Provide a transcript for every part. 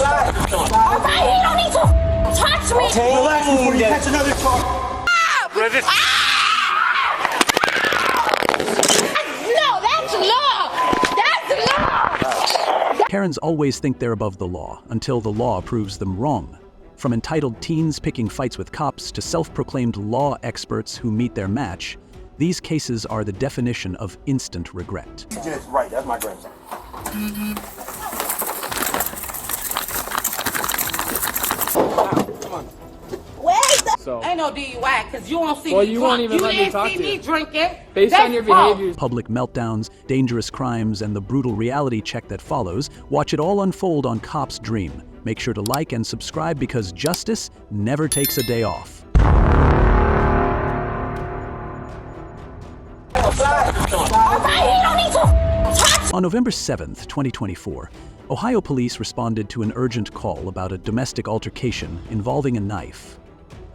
Alright, you don't need to touch me. Relax before you catch another charge. No, that's law. That's law. Karens always think they're above the law until the law proves them wrong. From entitled teens picking fights with cops to self-proclaimed law experts who meet their match, these cases are the definition of instant regret. Just right, that's my grandson. So, ain't no DUI because you won't see well, me you drunk. won't even You let me didn't talk see to me you. drinking. Based That's on your false. behavior. Public meltdowns, dangerous crimes, and the brutal reality check that follows, watch it all unfold on Cop's Dream. Make sure to like and subscribe because justice never takes a day off. On November 7th, 2024, Ohio police responded to an urgent call about a domestic altercation involving a knife.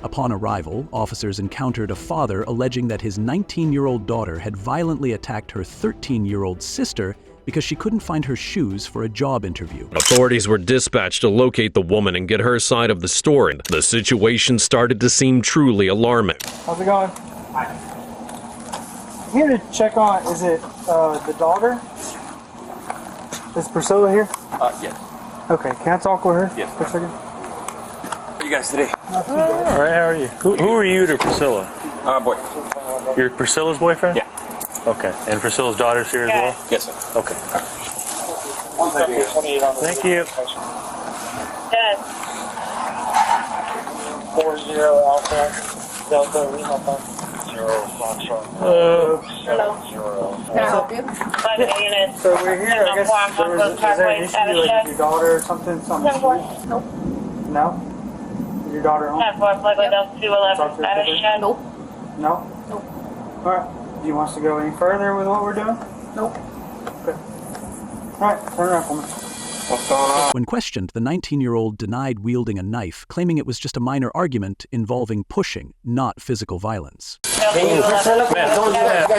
Upon arrival, officers encountered a father alleging that his 19-year-old daughter had violently attacked her 13-year-old sister because she couldn't find her shoes for a job interview. Authorities were dispatched to locate the woman and get her side of the story. The situation started to seem truly alarming. How's it going? I'm here to check on, is it the daughter? Is Priscilla here? Yes. Okay, can I talk with her Yes. for a second? How you guys today? All right, how are you? Who are you to Priscilla? Boy. You're Priscilla's boyfriend? Yeah. Okay, and Priscilla's daughter's here as well? Yes, sir. Okay. Thank you. Yes. 40 Alpha Delta Lima 0 Foxtrot. Hello. Can I help you? So we're here, I guess, is there an issue like with your daughter or something? Nope. No? Is your daughter home? Nope. No? Nope. Alright, do you want us to go any further with what we're doing? Nope. Okay. Alright, turn around for me. What's going on? When questioned, the 19-year-old denied wielding a knife, claiming it was just a minor argument involving pushing, not physical violence. Hey, Priscilla, don't do that.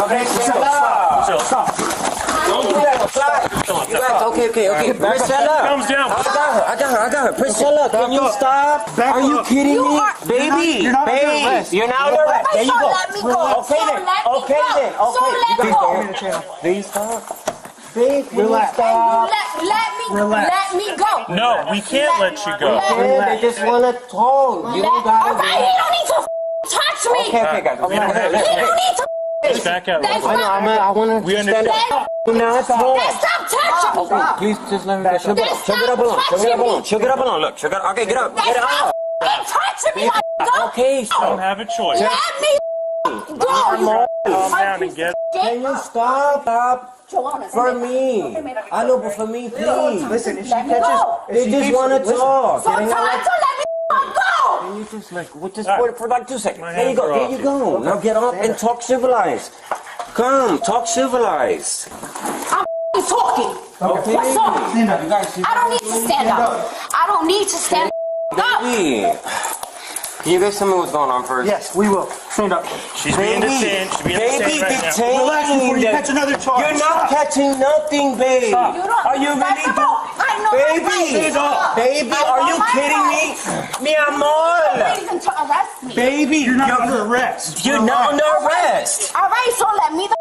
Okay, Priscilla. Stop. Don't do that. You guys, okay. Priscilla. Thumbs down. I got her. Priscilla, can you stop? Are you kidding me? Baby, You're not under arrest. You're not under arrest. There you go. Let me go. Okay then. Okay. You guys go. Please stop. Babe, can you stop? Let me go. No, we can't let you go. They just want to talk. You don't gotta Alright, you don't need to touch me. Okay, guys. You don't need to. Let's back out. That's I want to We stand understand. up. Not talk. Stop touching me. Please just let me go. Chug it up along. Look, chug it up. Okay, get up. Get up. Stop touching me. Okay, You don't have a choice. Let me go. Calm down and get. Can you stop? For me. I know, but for me, please. Listen, if she Let me catches... go. They just want to talk. So let me go. Can you just for like 2 seconds? My There you hands are go. off you. Now get up and talk civilized. Come, talk civilized. I'm talking. Okay. What's up? Stand up. You guys see I don't need to stand up. I don't need to stand up. Baby. Can you guys tell me what's going on first? Yes, we will. Stand up. She's being detained. She's being detained right now. detained. Relax before you catch another charge. You're not catching nothing, babe. Are you really Baby, are you kidding me? Mi amor. Reason to arrest me. Baby, You're not under arrest. You're not under arrest. All right, so let me go.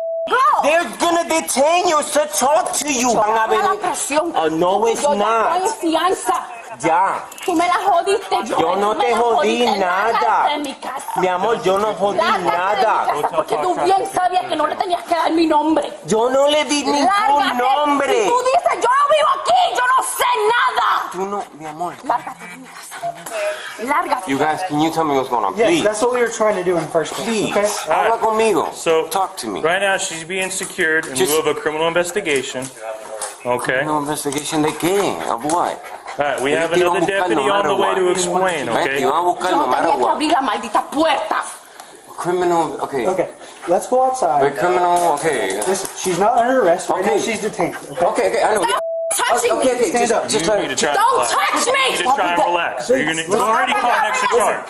They're gonna detain you to talk to you. No, it's not. Yo estoy en fianza. Ya. Tú me la jodiste. Yo no te jodí nada. Mi amor, yo no jodí nada. Porque tú bien sabías que no le tenías que dar mi nombre. Yo no le di ningún nombre. Si tú dices, yo no vivo aquí, yo no sé nada. Tú no, mi amor. Lárgate de mi casa. Lárgate. You guys, can you tell me what's going on, Yes, please? that's what we were trying to do in the first place. Please, Okay? habla conmigo. So, talk to me. Right now, she's being secured in lieu of a criminal investigation. Okay. No investigation de qué? Of what? All right, we have another deputy on the way to explain, okay? Yo voy a buscar Yo no no matter tenía que what. abrir la maldita puerta. Criminal, okay. Okay, let's go outside. But criminal, okay. Listen, she's not under arrest. Right Okay. now she's detained. Okay, I know. Touching me. Okay, Stand up. just You let need to try and Don't relax. touch me. You need to try and relax. So you're already caught an extra charge.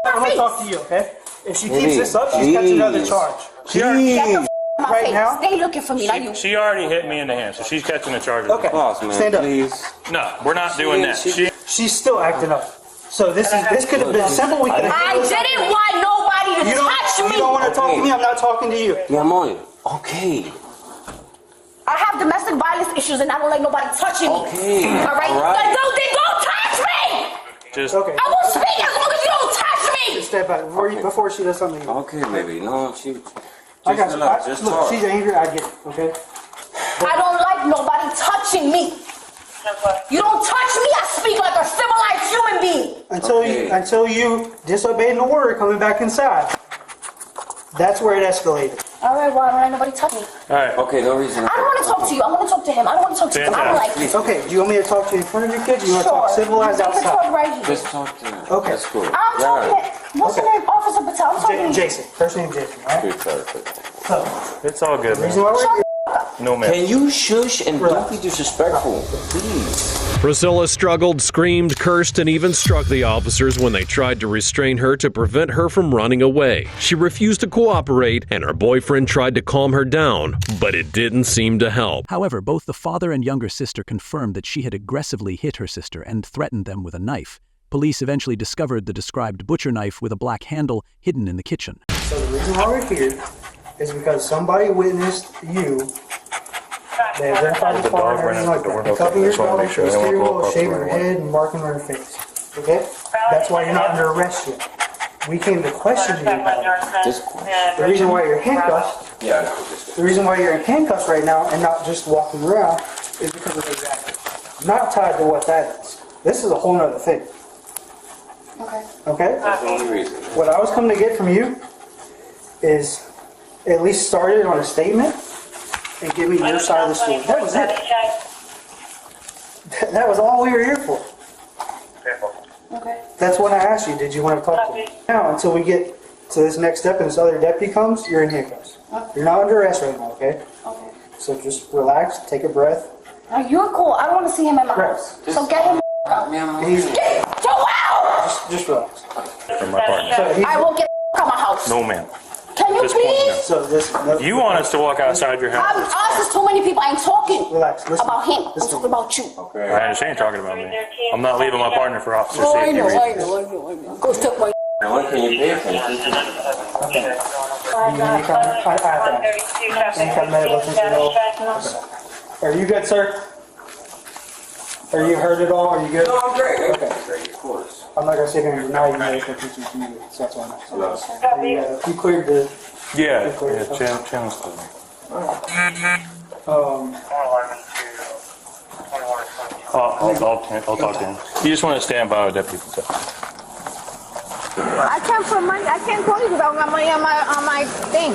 I'm gonna talk to you, okay? If she keeps this up, she's catching another charge. Please. my Right face. now? Stay looking for me. Now you. She already hit me in the hand, so she's catching the charges. Okay. Boss, man, Stand up. please. No, we're not doing that. She's still acting up. So this could have been simple. We could have. I didn't want nobody to touch me. You don't want to talk to me. I'm not talking to you. Yeah, I'm on it. Okay. I have domestic violence issues and I don't like nobody touching me. Okay. All right. All right. Then don't touch me. Just Okay. I will speak as long as you don't touch me. Step back before she does something. Okay, baby. No, she. I got you. Relax, just Look, talk. she's angry. I get it. Okay. I don't like nobody touching me. You don't touch me. I speak like a civilized human being. Until you disobeyed the word coming back inside. That's where it escalated. All right. Why don't nobody touch me? all right. Okay, no reason. I don't want to talk to you. I want to talk to him. I don't want to talk to you. I don't like this. Okay. Do you want me to talk to you in front of your kids? Or you want to talk civilized You can outside? talk right here. Just talk to her. Okay. That's cool. I'm talking to, what's your name? Officer Patel. I'm talking to Jason. First name Jason. All right. Good, perfect. So, It's all good, the reason man. why we're here. No, man. Can you shush and don't be disrespectful, please? Priscilla struggled, screamed, cursed, and even struck the officers when they tried to restrain her to prevent her from running away. She refused to cooperate, and her boyfriend tried to calm her down, but it didn't seem to help. However, both the father and younger sister confirmed that she had aggressively hit her sister and threatened them with a knife. Police eventually discovered the described butcher knife with a black handle hidden in the kitchen. So the reason why we're here is because somebody witnessed you. They identified the car and everything like that. Cuffing your dog, shaving her head, and marking her face. Okay? That's why you're not under arrest yet. We came to question you about it. The reason why you're handcuffed, Yeah, I know. the reason why you're in handcuffs right now and not just walking around is because of exactly. Not tied to what that is. This is a whole nother thing. Okay. Okay? That's the only reason. What I was coming to get from you is at least started on a statement and give me your side of the story. That was it. That was all we were here for. Okay. That's when I asked you, did you want to talk to me? Now, until we get to this next step and this other deputy comes, you're in handcuffs. You're not under arrest right now, okay? Okay. So just relax, take a breath. Now you're cool. I don't want to see him at my Right. house. So get him out. He's, Get Joe out! just relax. From my partner. So, I will get out my house. No, man. Can you This point, please? no. so this. No, You want us to walk outside your house? Us is too many people. I ain't talking Relax. Listen. about him. I'm Listen. talking about you. I understand you're talking about me. I'm not leaving my partner for officer Oh, I safety know, I reasons. know, I know, I know. Go take my. Now, when can you pay attention to that? Are you good, sir? Are you heard it all? Are you good? No, I'm great. Okay, great, of course. I'm not gonna sit here and deny you medical attention from you. So that's why I'm not. You cleared the. Yeah, channel's clear. I'll talk to him. You just want to stand by with Deputy Patel. I can't put money. I can't call you because I don't got money on my thing.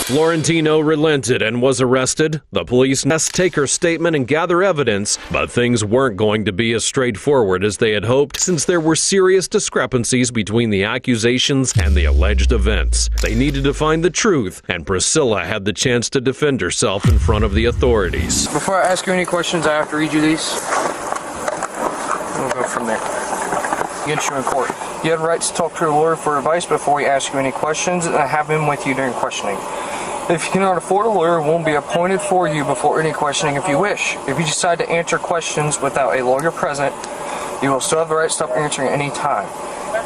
Florentino relented and was arrested. The police must take her statement and gather evidence, but things weren't going to be as straightforward as they had hoped, since there were serious discrepancies between the accusations and the alleged events. They needed to find the truth, and Priscilla had the chance to defend herself in front of the authorities. Before I ask you any questions, I have to read you these. We'll go from there. Against you in court. You have rights to talk to a lawyer for advice before we ask you any questions, and I have him with you during questioning. If you cannot afford a lawyer, one will be appointed for you before any questioning if you wish. If you decide to answer questions without a lawyer present, you will still have the right to stop answering at any time.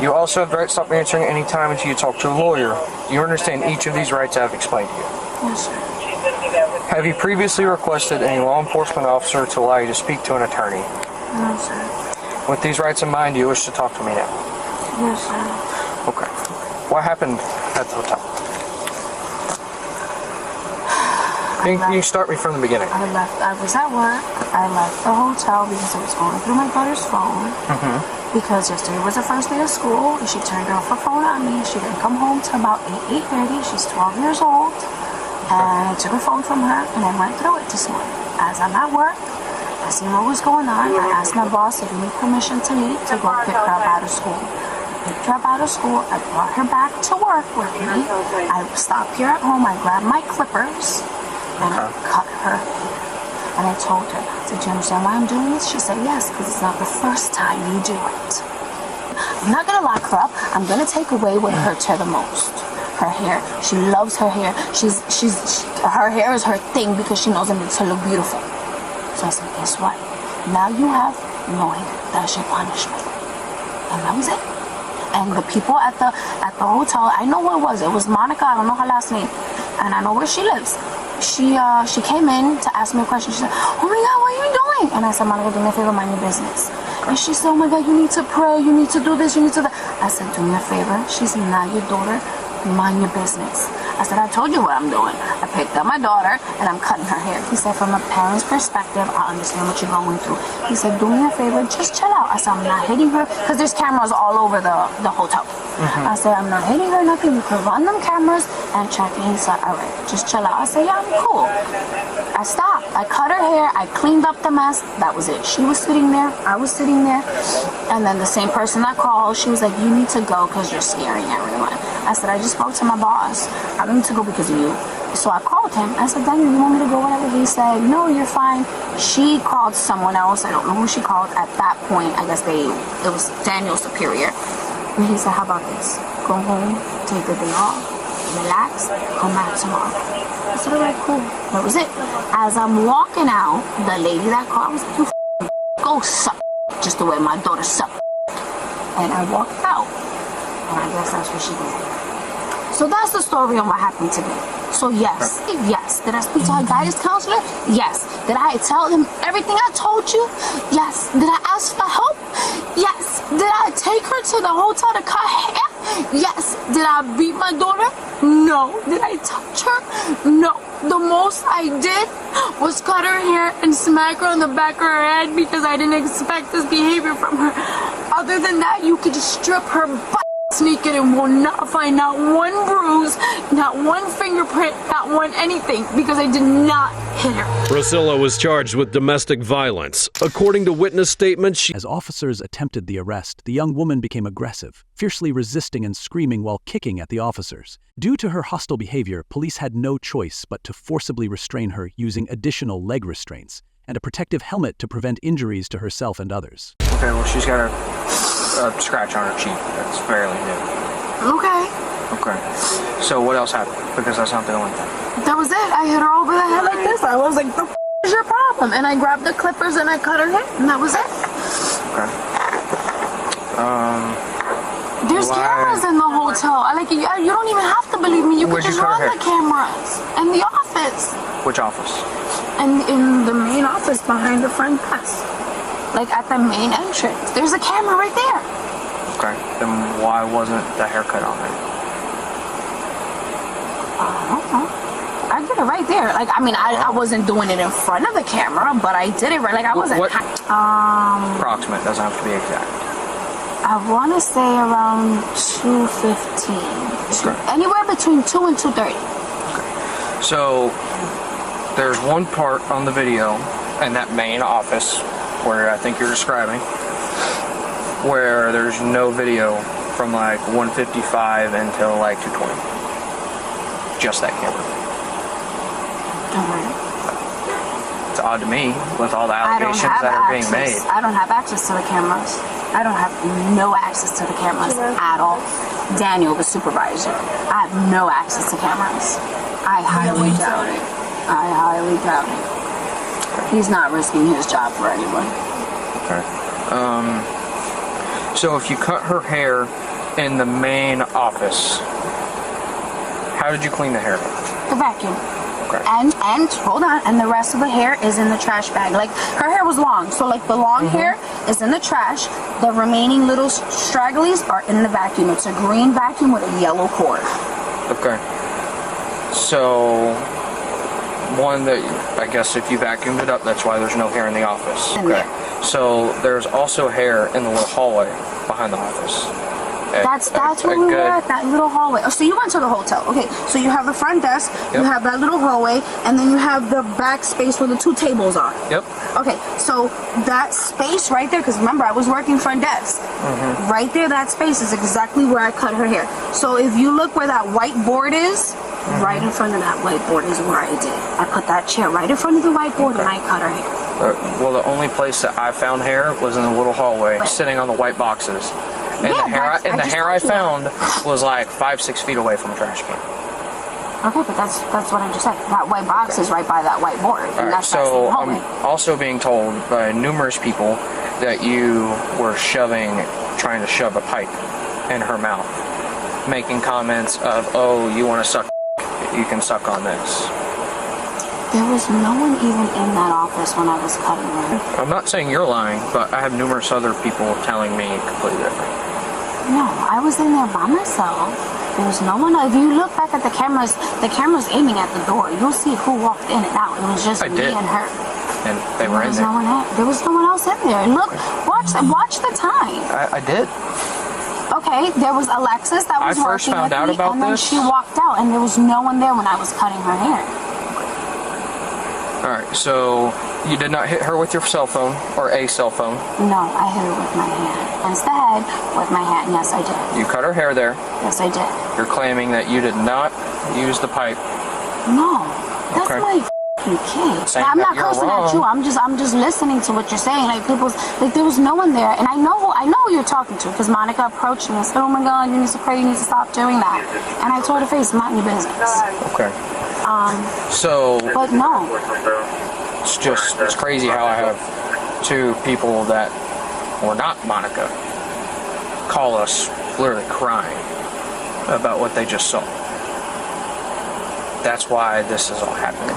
You also have the right to stop answering at any time until you talk to a lawyer. You understand each of these rights I have explained to you. Yes, sir. Have you previously requested any law enforcement officer to allow you to speak to an attorney? No, sir. With these rights in mind, do you wish to talk to me now? Yes, sir. Okay. What happened at the hotel? You start me from the beginning. I was at work. I left the hotel because I was going through my daughter's phone. Because yesterday was the first day of school, and she turned off her phone on me. She didn't come home till about 8:30. She's 12 years old. And I took her phone from her, and I went through it this morning. As I'm at work, I seen what was going on. I asked my boss if he need permission to leave to go pick her up out of school. picked her up out of school. I brought her back to work with me. I stopped here at home. I grabbed my clippers and I cut her hair. And I told her, did you understand why I'm doing this? She said, yes, because it's not the first time you do it. I'm not going to lock her up. I'm going to take away what hurts her the most. Her hair. She loves her hair. Her hair is her thing because she knows it makes her look beautiful. So I said, guess what? Now you have knowing that's your punishment. And that was it. And the people at the hotel, I know who it was. It was Monica. I don't know her last name. And I know where she lives. She came in to ask me a question. She said, oh my God, what are you doing? And I said, Monica, do me a favor, mind your business. And she said, oh my God, you need to pray. You need to do this. You need to do that. I said, do me a favor. She's not your daughter. Mind your business. I said, I told you what I'm doing. I picked up my daughter and I'm cutting her hair. He said, from a parent's perspective, I understand what you're going through. He said, do me a favor, just chill out. I said, I'm not hitting her because there's cameras all over the hotel. I said, I'm not hitting her, nothing. You could run them cameras and check it. He said, all right, just chill out. I said, yeah, I'm cool. I stopped. I cut her hair. I cleaned up the mess. That was it. She was sitting there. I was sitting there. And then the same person that called, she was like, you need to go because you're scaring everyone. I said, I just spoke to my boss. I don't need to go because of you. So I called him. I said, Daniel, you want me to go? Whatever. He said, no, you're fine. She called someone else. I don't know who she called. At that point, I guess it was Daniel's superior. And he said, how about this? Go home, take the day off, relax, come back tomorrow. I said, all right, cool. That was it. As I'm walking out, the lady that called, I was like, you go suck, just the way my daughter sucked. And I walked out. And I guess that's what she did. So that's the story on what happened today. So yes. Did I speak to her guidance counselor? Yes. Did I tell him everything I told you? Yes. Did I ask for help? Yes. Did I take her to the hotel to cut hair? Yes. Did I beat my daughter? No. Did I touch her? No. The most I did was cut her hair and smack her on the back of her head because I didn't expect this behavior from her. Other than that, you could just strip her butt naked and will not find not one bruise, not one fingerprint, not one anything, because I did not hit her. Priscilla was charged with domestic violence. According to witness statements, As officers attempted the arrest, the young woman became aggressive, fiercely resisting and screaming while kicking at the officers. Due to her hostile behavior, police had no choice but to forcibly restrain her using additional leg restraints and a protective helmet to prevent injuries to herself and others. Okay, well, she's got a scratch on her cheek that's fairly new. Okay. Okay. So what else happened? Because that's not the only thing. That was it. I hit her over the head like this. I was like, the f is your problem? And I grabbed the clippers and I cut her hair, and that was it. Okay. There's cameras in the hotel. You don't even have to believe me. You can just run the cameras in the office. Which office? And in the main office behind the front desk. Like at the main entrance. There's a camera right there. Okay. Then why wasn't the haircut on there? I don't know. I did it right there. I wasn't doing it in front of the camera, but I did it right. Like I wasn't. What? Approximate. Doesn't have to be exact. I want to say around 2:15. Okay. Anywhere between 2 and 2:30. Okay. So there's one part on the video in that main office where I think you're describing, where there's no video from like 1:55 until like 2:20. Just that camera. It's odd to me with all the allegations that are being made. I don't have access to the cameras. I don't have no access to the cameras at all. Daniel, the supervisor, I have no access to cameras. I highly doubt it. I highly doubt it. He's not risking his job for anyone. Okay. So if you cut her hair in the main office, how did you clean the hair? The vacuum. Okay. And hold on, and the rest of the hair is in the trash bag. Like her hair was long, so like the long hair is in the trash. The remaining little stragglies are in the vacuum. It's a green vacuum with a yellow cord. Okay. So one that I guess if you vacuumed it up, that's why there's no hair in the office. Okay. So there's also hair in the little hallway behind the office. That's where we were at, that little hallway. Oh, so you went to the hotel. Okay, so you have the front desk, you have that little hallway, and then you have the back space where the 2 tables are. Yep. Okay, so that space right there, because remember, I was working front desk. Right there, that space is exactly where I cut her hair. So if you look where that white board is, right in front of that white board is where I did. I put that chair right in front of the white board and I cut her hair. Well, the only place that I found hair was in the little hallway, sitting on the white boxes. And the hair I found was like 5-6 feet away from a trash can. Okay, but that's what I just said. That white box is right by that white board. And that's so I'm also being told by numerous people that you were trying to shove a pipe in her mouth, making comments of, "Oh, you want to suck? You can suck on this." There was no one even in that office when I was cutting her. I'm not saying you're lying, but I have numerous other people telling me completely different. No, I was in there by myself. There was no one. If you look back at the cameras aiming at the door. You'll see who walked in and out. It was just me and her. And they were in there. There was no one else in there. Look, watch the time. I did. Okay, there was Alexis that was I first working found with out me, about and then this. she walked out, and there was no one there when I was cutting her hair. All right, so you did not hit her with your cell phone or a cell phone? No, I hit her with my hand. Against the head with my hand. Yes, I did. You cut her hair there. Yes, I did. You're claiming that you did not use the pipe. No, that's my f***ing kid. I'm not cursing at you. I'm just listening to what you're saying. Like there was no one there, and I know who you're talking to because Monica approached me and said, "Oh my God, you need to pray. You need to stop doing that." And I told her face, "Mind your business." Okay. But no. It's crazy how I have 2 people that were not Monica call us literally crying about what they just saw. That's why this is all happening.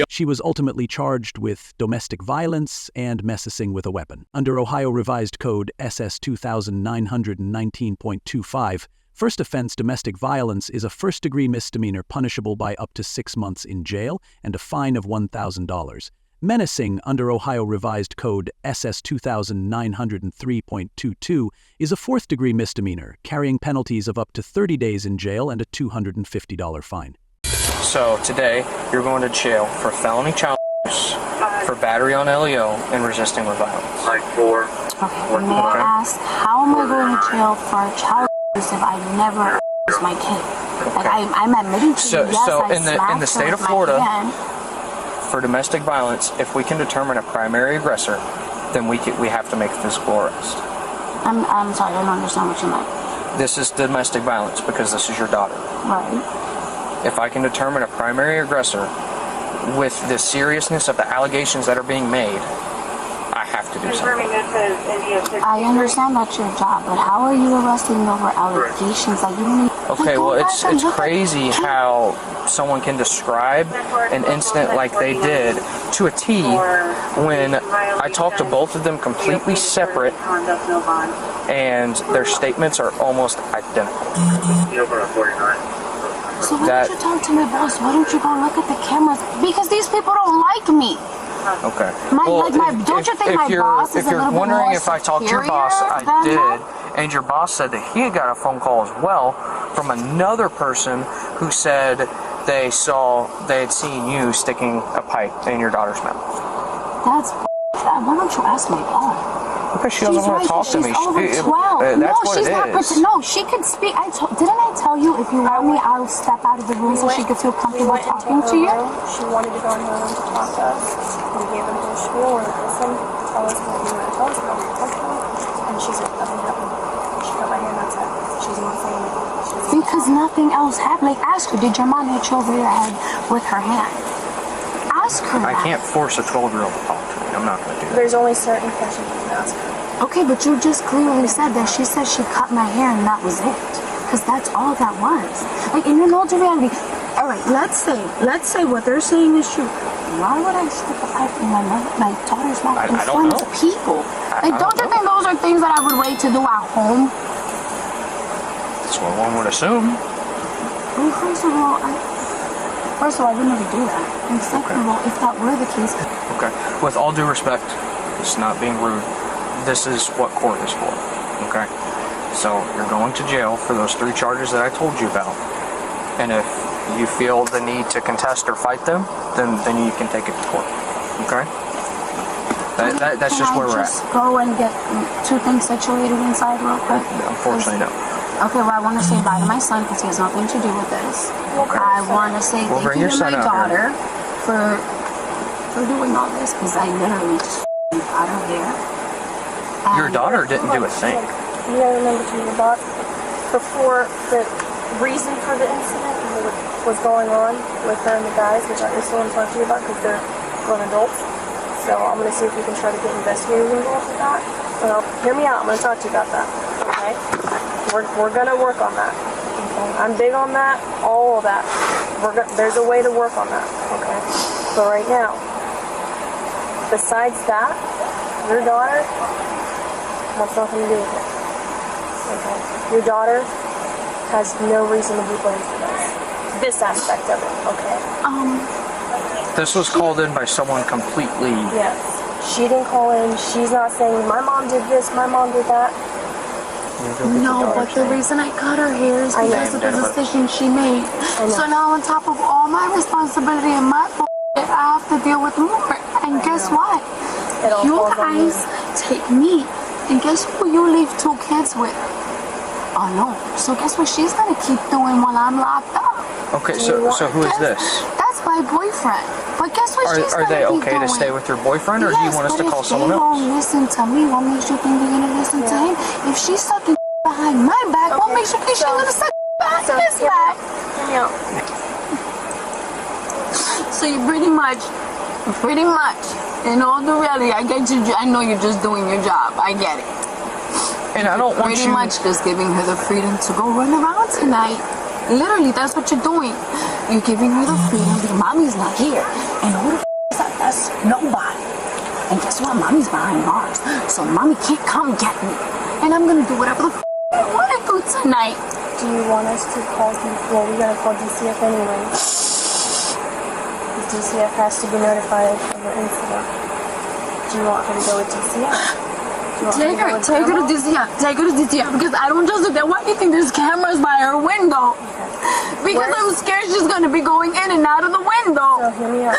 She was ultimately charged with domestic violence and menacing with a weapon. Under Ohio Revised Code SS 2919.25, first offense domestic violence is a first-degree misdemeanor punishable by up to 6 months in jail and a fine of $1,000. Menacing under Ohio Revised Code SS 2903.22 is a 4th-degree misdemeanor, carrying penalties of up to 30 days in jail and a $250 fine. So today, you're going to jail for felony child abuse, for battery on LEO, and resisting with violence. Okay, may I ask, how am I going to jail for child abuse if I never abused my kid? Like, I'm admitting to you, yes, I in the state of Florida, for domestic violence, if we can determine a primary aggressor, then we have to make a physical arrest. I'm sorry, I don't understand what you meant. This is domestic violence because this is your daughter. Right. If I can determine a primary aggressor with the seriousness of the allegations that are being made, I have to do something. I understand that's your job, but how are you arresting over allegations that you don't even... Okay, well, it's crazy how someone can describe an incident like they did to a T when I talked to both of them completely separate and their statements are almost identical. So why don't you talk to my boss? Why don't you go look at the cameras? Because these people don't like me. Okay. Don't you think my boss is a little bit more superior? If you're wondering if I talked to your boss, I did. And your boss said that he had got a phone call as well from another person who said they had seen you sticking a pipe in your daughter's mouth. That's why don't you ask my boss? Because she doesn't want to talk to me. She's over 12. That's what it is. No, she could speak. Didn't I tell you if you want me, I'll step out of the room so she could feel comfortable talking to you? She wanted to go in her room to talk to us. We gave them to school and listen, tell us what you want to tell us about your husband. And she's like, nothing happened. She got my hand, that's it. She doesn't want to say anything. Because nothing else happened. Like, ask her, did your mom hit you over your head with her hand? Ask her. I can't force a 12-year-old to talk to me. I'm not going to do that. There's only certain questions you can ask her. Okay, but you just clearly said that she said she cut my hair and that was it. Because that's all that was. Like, and you know the reality. All right, let's say what they're saying is true. Why would I stick a pipe in my daughter's mouth in front of people? Like, don't you think those are things that I would wait to do at home? That's what one would assume. Well, first of all, I would never do that. And second of all, if that were the case... Okay. With all due respect, it's not being rude. This is what court is for, okay? So you're going to jail for those 3 charges that I told you about. And if you feel the need to contest or fight them, then you can take it to court. Okay? That's just where we're at. Just go and get 2 things situated inside real quick? Unfortunately, no. Okay, well, I want to say bye to my son because he has nothing to do with this. Okay. I want to say We'll bring thank you your to son my out daughter for doing all this because I literally just got her there. Your daughter didn't do a thing. You gotta remember to your daughter, before the reason for the incident was going on with her and the guys, which I just want to talk to you about because they're grown adults. So I'm going to see if we can try to get investigators involved with that. Hear me out. I'm going to talk to you about that. Okay? We're going to work on that. Okay? I'm big on that. All of that. There's a way to work on that. Okay? But right now, besides that, your daughter wants nothing to do with it. Okay? Your daughter has no reason to be blamed for this aspect of it. Okay? This was called in by someone completely... Yes. She didn't call in. She's not saying, my mom did this, my mom did that. No, but the reason I cut her hair is because of the decision she made. So now on top of all my responsibility and my bullshit, I have to deal with more. And guess what? You guys take me, and guess who you leave 2 kids with? Oh no. So guess what she's gonna keep doing while I'm locked up? Okay, so who is this? That's my boyfriend. But guess what she's Are gonna they be okay doing? to stay with your boyfriend, or do you want us to call someone If they else? won't listen to me, what makes you think they're gonna listen to him? If she's sucking behind my back, what makes you think she's gonna suck behind his back? So you pretty much, in all the reality, I know you're just doing your job. I get it. And I don't want pretty much just giving her the freedom to go run around tonight. Literally, that's what you're doing. You're giving her the freedom because mommy's not here. And who the is that? That's nobody. And guess what? Mommy's behind bars. So mommy can't come get me. And I'm going to do whatever the I want to do tonight. Do you want us to call well, we got to call DCF anyway. The DCF has to be notified of the incident. Do you want her to go with DCF? Take her to DCF because I don't just do that. Why do you think there's cameras by her window? Because I'm scared she's going to be going in and out of the window. So hear me out.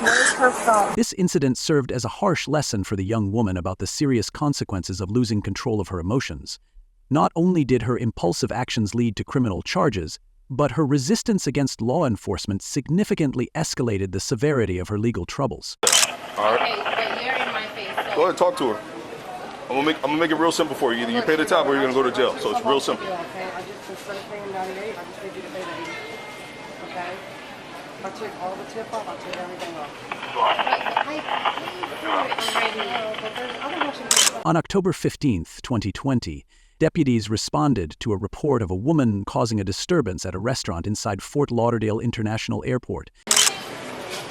Where's her phone? This incident served as a harsh lesson for the young woman about the serious consequences of losing control of her emotions. Not only did her impulsive actions lead to criminal charges, but her resistance against law enforcement significantly escalated the severity of her legal troubles. All right. But you're in my face. So. Go ahead, talk to her. I'm gonna make it real simple for you. Either you pay the tab or you're gonna go to jail. So it's real simple. Okay, I just instead of paying 98, I just need you to pay the 80. Okay? If I take all the tip off, I'll take everything off. On October 15th, 2020, deputies responded to a report of a woman causing a disturbance at a restaurant inside Fort Lauderdale International Airport.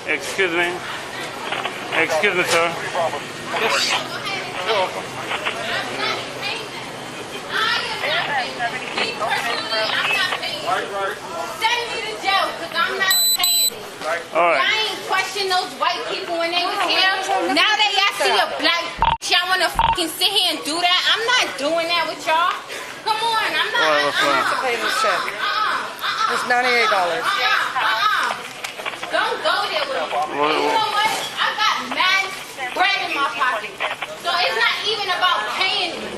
Excuse me. Excuse me, sir. Yes. You're welcome. Send me to jail because I'm not paying it. All right. I ain't question those white people when they was here. Now they actually a black y'all want to fucking sit here and do that? I'm not doing that with y'all. Come on, I'm not. To pay this check. It's $98. Don't go there with me. You know what? I got mad bread in my pocket. So it's not even about paying me.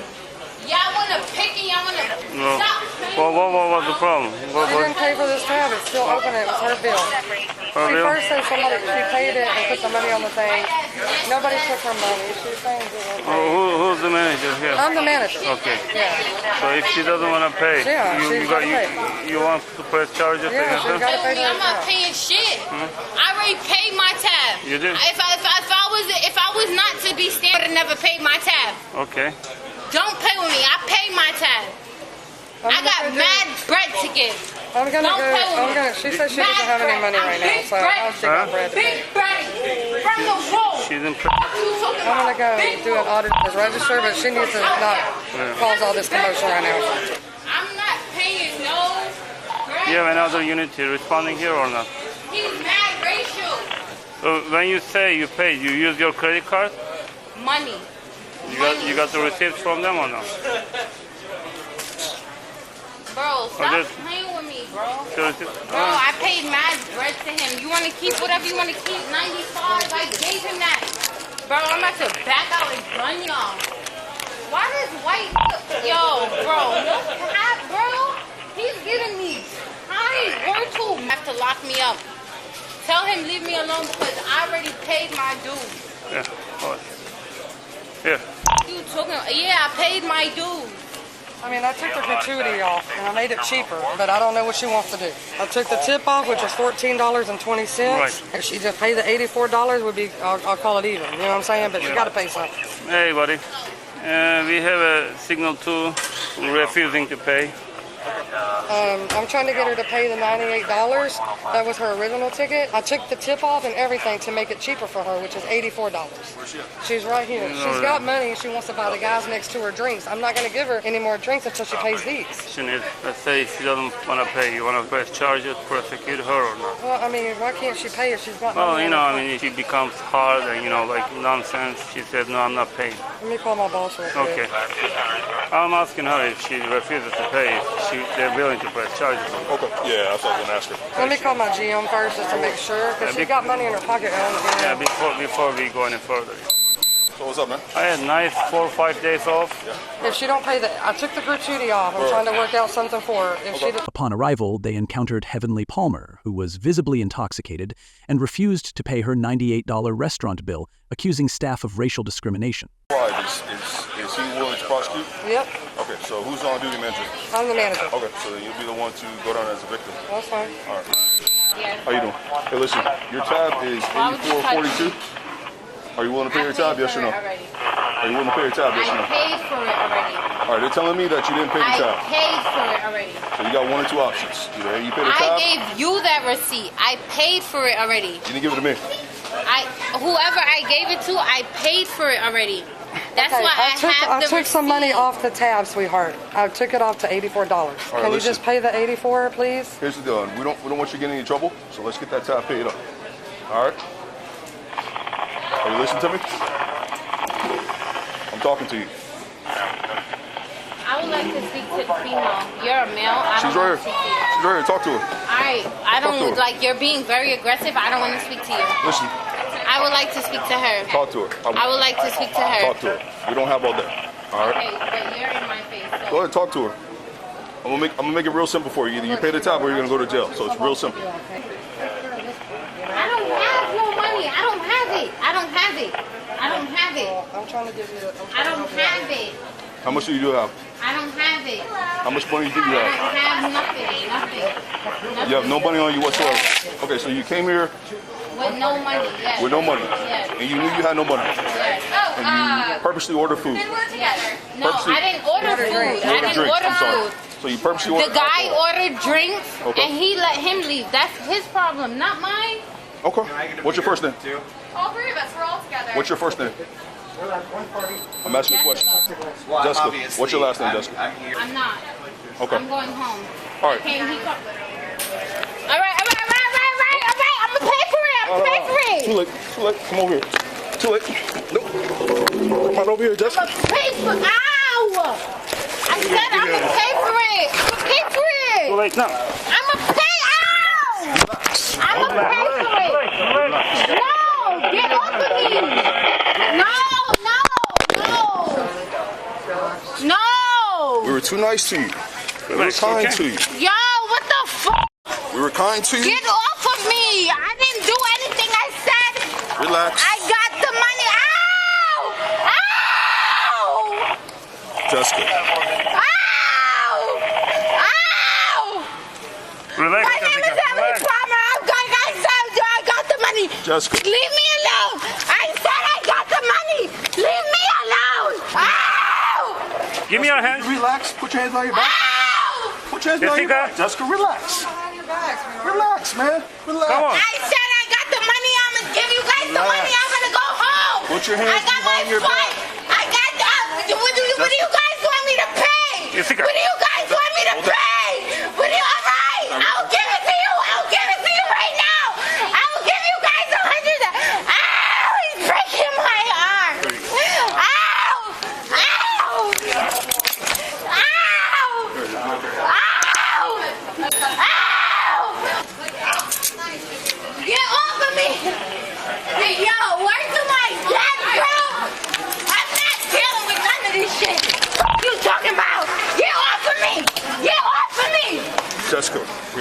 Y'all want to pick and y'all want to stop paying. What's the problem? She didn't pay for this tab. It's still open. It was her bill. She first said she paid it and put the money on the thing. Nobody took her money. She was saying who's the manager here? I'm the manager. Okay. Yeah. So if she doesn't want to pay, you want to press charges against her? I'm not paying shit. I already paid my tab. You did? If I was not to be standing, I never paid my tab. Okay. Don't pay with me. I paid my tab. I got mad bread to give. She said she doesn't have any money right now, so I'll take my bread. Big bread from the road. She's in I'm gonna go do an audit of this register, but she needs to not cause all this commotion right now. I'm not paying no bread. You have another unit here responding here or not? He's mad racial. So when you say you paid, you use your credit card? Money. You got the receipts from them or not? Bro, stop playing with me, bro. Bro, I paid mad bread to him. You want to keep whatever you want to keep? 95. I gave him that. Bro, I'm about to back out and run y'all. Why does white... Yo, bro, no cap, bro. He's giving me time or two. Have to lock me up. Tell him leave me alone because I already paid my dues. Yeah. You talking? Yeah, I paid my dues. I mean, I took the gratuity off and I made it cheaper, but I don't know what she wants to do. I took the tip off, which is $14.20. Right. If she just paid the $84, would be, I'll call it even. You know what I'm saying? But she got to pay something. Hey, buddy. We have a signal 2 refusing to pay. I'm trying to get her to pay the $98. That was her original ticket. I took the tip off and everything to make it cheaper for her, which is $84. Where's she at? She's right here. She's got money and she wants to buy the guys next to her drinks. I'm not going to give her any more drinks until she pays these. Let's say she doesn't want to pay. You want to press charges, prosecute her or not? Well, I mean, why can't she pay if she's got money? Well, you know, I mean, if she becomes hard and, you know, like nonsense, she says, no, I'm not paying. Let me call my boss real quick. Okay. I'm asking her if she refuses to pay, they're willing to press charges. Okay. Yeah, that's what I was gonna ask her. Let me call my GM first just to make sure, because she got money in her pocket. Yeah, before we go any further. So what's up, man? I had nice 4 or 5 days off. If she don't pay I took the gratuity off. I'm trying to work out something for her. If she Upon arrival, they encountered Heavenly Palmer, who was visibly intoxicated and refused to pay her $98 restaurant bill, accusing staff of racial discrimination. Is he willing to prosecute? Yep. Okay, so who's on duty manager? I'm the manager. Okay, so you'll be the one to go down as a victim. That's fine. All right. How you doing? Hey, listen, your tab is 8442. Are you willing to pay your tab, yes or no? Are you willing to pay your tab, yes or no? I paid for it already. All right, they're telling me that you didn't pay the tab. I paid for it already. So you got one or two options. Either you pay the tab. I gave you that receipt. I paid for it already. You didn't give it to me. Whoever I gave it to, I paid for it already. That's why I took some money off the tab, sweetheart. I took it off to $84. Can you just pay the $84, please? Here's the deal. We don't want you getting in trouble, so let's get that tab paid up. All right? Are you listening to me? I'm talking to you. I would like to speak to the female. You're a male. She's right here. She's right here. Talk to her. All right. I don't like you're being very aggressive. I don't want to speak to you. Listen. I would like to speak to her. Talk to her. I would like to speak to her. Talk to her. We don't have all day. All right. Okay, but you're in my face. So. Go ahead. Talk to her. I'm gonna make it real simple for you. Either you pay the tab or you're gonna go to jail. So it's real simple. I don't have no money. I don't have it. I don't have it. I don't have it. I'm trying to give you. I don't have it. How much do you have? I don't have it. How much money do you I have? don't have nothing. Nothing. You have no money on you whatsoever. Okay, so you came here with no money. Yes. with no money, yes. and you knew you had no money, yes. and you purposely ordered food. Yes. No, I didn't order food. I didn't order food. So you purposely ordered. The guy ordered drinks, okay. and he let him leave. That's his problem, not mine. Okay. What's your first name? All three of us, we're all together. What's your first name? I'm asking you a question. Jessica. What's your last name, Jessica? I'm not. Okay. I'm going home. All right. All right. I'm gonna pay for it. I'm gonna pay for it. Too late. Come over here. Too late. Nope. Come on over here, Jessica. I'm gonna pay for it. Ow! I said I'm gonna pay for it. I'm gonna pay for it. Too late now. I'm gonna pay. Ow! I'm gonna pay for it. No! Get off of me! No! We were too nice to you. We were kind to you. Yo, what the fuck? We were kind to you. Get off of me! I didn't do anything I said. Relax. I got the money. Ow! Ow! Jessica. Ow! Ow! Relax, My name is Heavenly Palmer. I got the money. Jessica. Leave me alone. I said I got the money. Leave me alone. Ow! Give me your hands. Relax. Put your hands on your back. Ow! Put your hands on your back. Jessica, relax. Relax, man. Relax. Come on. I said I got the money. I'm going to give you guys the money. I'm going to go home. Put your hands behind your back. I got that. What do you guys want me to pay? What do you guys want me to pay? All right. I'll give it to you. I'll give it to you right now. I will give you guys 100. Ow! He's breaking my arm. Ow! Ow! Ow! Ow!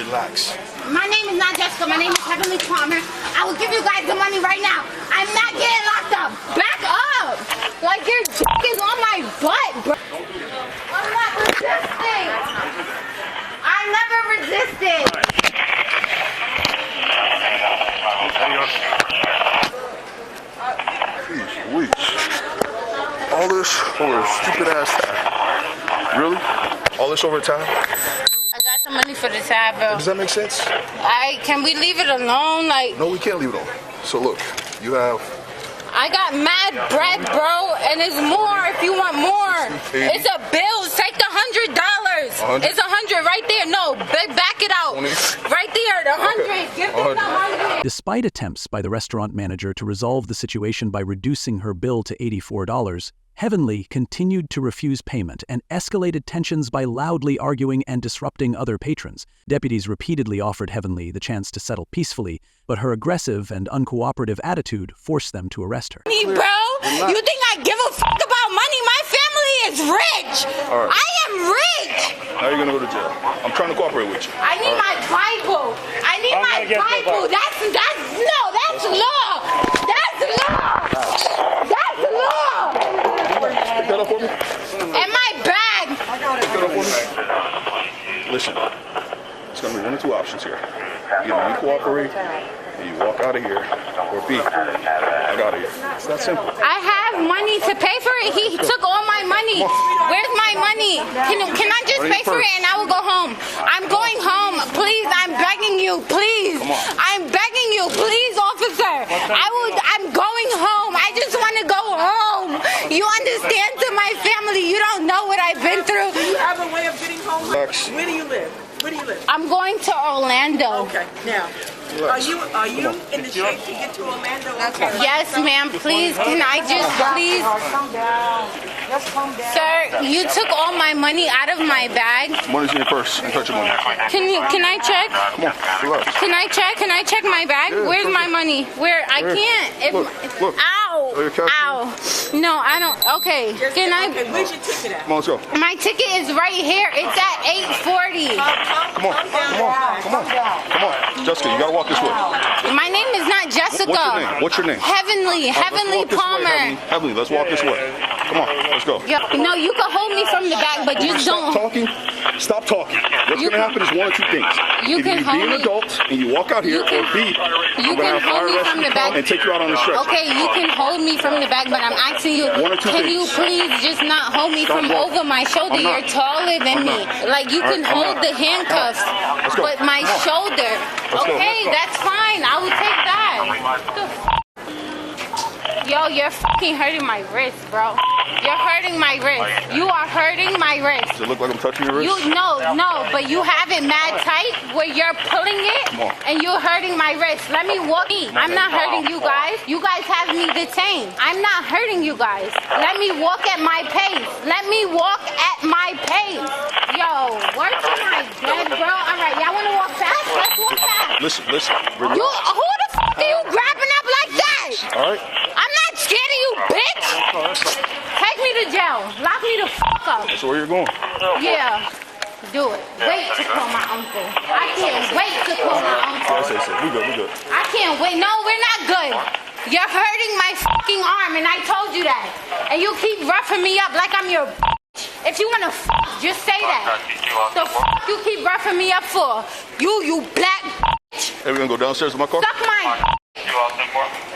Relax. My name is not Jessica. My name is Heavenly Palmer. I will give you guys the money right now. I'm not getting locked up. Back up. Like your dick is on my butt, bro. I'm not resisting. I never resisted. Jeez, weeks. All this over a stupid ass tab. Really? All this over a tab? I got some money for the tab, bro. Does that make sense? Can we leave it alone? Like, no, we can't leave it alone. So look, you have. I got mad bread, bro, and it's more if you want more. It's a bill. Take the $100. It's 100 right there. No, back it out. Right there, the 100. Give them the 100. Despite attempts by the restaurant manager to resolve the situation by reducing her bill to $84, Heavenly continued to refuse payment and escalated tensions by loudly arguing and disrupting other patrons. Deputies repeatedly offered Heavenly the chance to settle peacefully, but her aggressive and uncooperative attitude forced them to arrest her. Me, bro? You think I give a fuck about money? My family is rich. Right. I am rich. Now you're gonna go to jail. I'm trying to cooperate with you. I need my Bible. I need my Bible. That's law. That's law. That's law. Pick that up for me. And my bag. Pick that up for me. Listen, it's gonna be one of two options here. Either you cooperate and you walk out of here, or B, I got out of here. It's that simple. I have money to pay for it. He took all my money. Where's my money? Can I just pay for it and I will go home? I'm going home. Please, I'm begging you. Please. I'm begging you. Please, officer. I'm going home. I just want to go home. You understand, to my family. You don't know what I've been through. Do you have a way of getting home? Relax. Where do you live? Where do you live? I'm going to Orlando. Okay, now, are you in the shape to get to Orlando? Okay. Yes, ma'am. Please, can I just please? Calm down. Just calm down. Sir, you took all my money out of my bag. Money's in your purse. You touch your money. Can I check? Come on, relax. Can I check? Can I check my bag? Yeah, Where's my money? Where? I can't. Look. Ow. Are you cashier? Ow. No, I don't. Okay. Can I? Okay, where's your ticket at? Come on, let's go. My ticket is right here. It's at 8:40. Come on. Jessica, you gotta walk this way. My name is not Jessica. What's your name? Heavenly. Heavenly Palmer. Heavenly, let's walk this way. Come on, let's go. No, you can hold me from the back, but just don't. Stop talking. What's going to happen is one of two things. You can hold me. Be an adult and you walk out here, or B, you can hold me from the back and take you out on the stretch. Okay, you can hold me from the back, but I'm asking you, can you please just not hold me from over my shoulder? You're taller than me. Like, you can hold the handcuffs, but my shoulder. Okay, that's fine. I will take that. Yo, you're fucking hurting my wrist, bro. You're hurting my wrist. You are hurting my wrist. Does it look like I'm touching your wrist? No, but you have it mad tight where you're pulling it and you're hurting my wrist. Let me walk. I'm not hurting you guys. You guys have me detained. I'm not hurting you guys. Let me walk at my pace. Let me walk at my pace. Yo, work to my bed, bro. All right, y'all want to walk fast? Let's walk fast. Listen. Who the fuck are you grabbing up like that? All right. I'm not scared of you, bitch. Take me to jail. Lock me the fuck up. That's where you're going. Yeah. Do it. Wait to call my uncle. I can't wait to call my uncle. Yes. We good. I can't wait. No, we're not good. You're hurting my fucking arm, and I told you that. And you keep roughing me up like I'm your bitch. If you wanna just say that. The fuck you keep roughing me up for? You black bitch. Hey, we gonna go downstairs to my car? Suck my.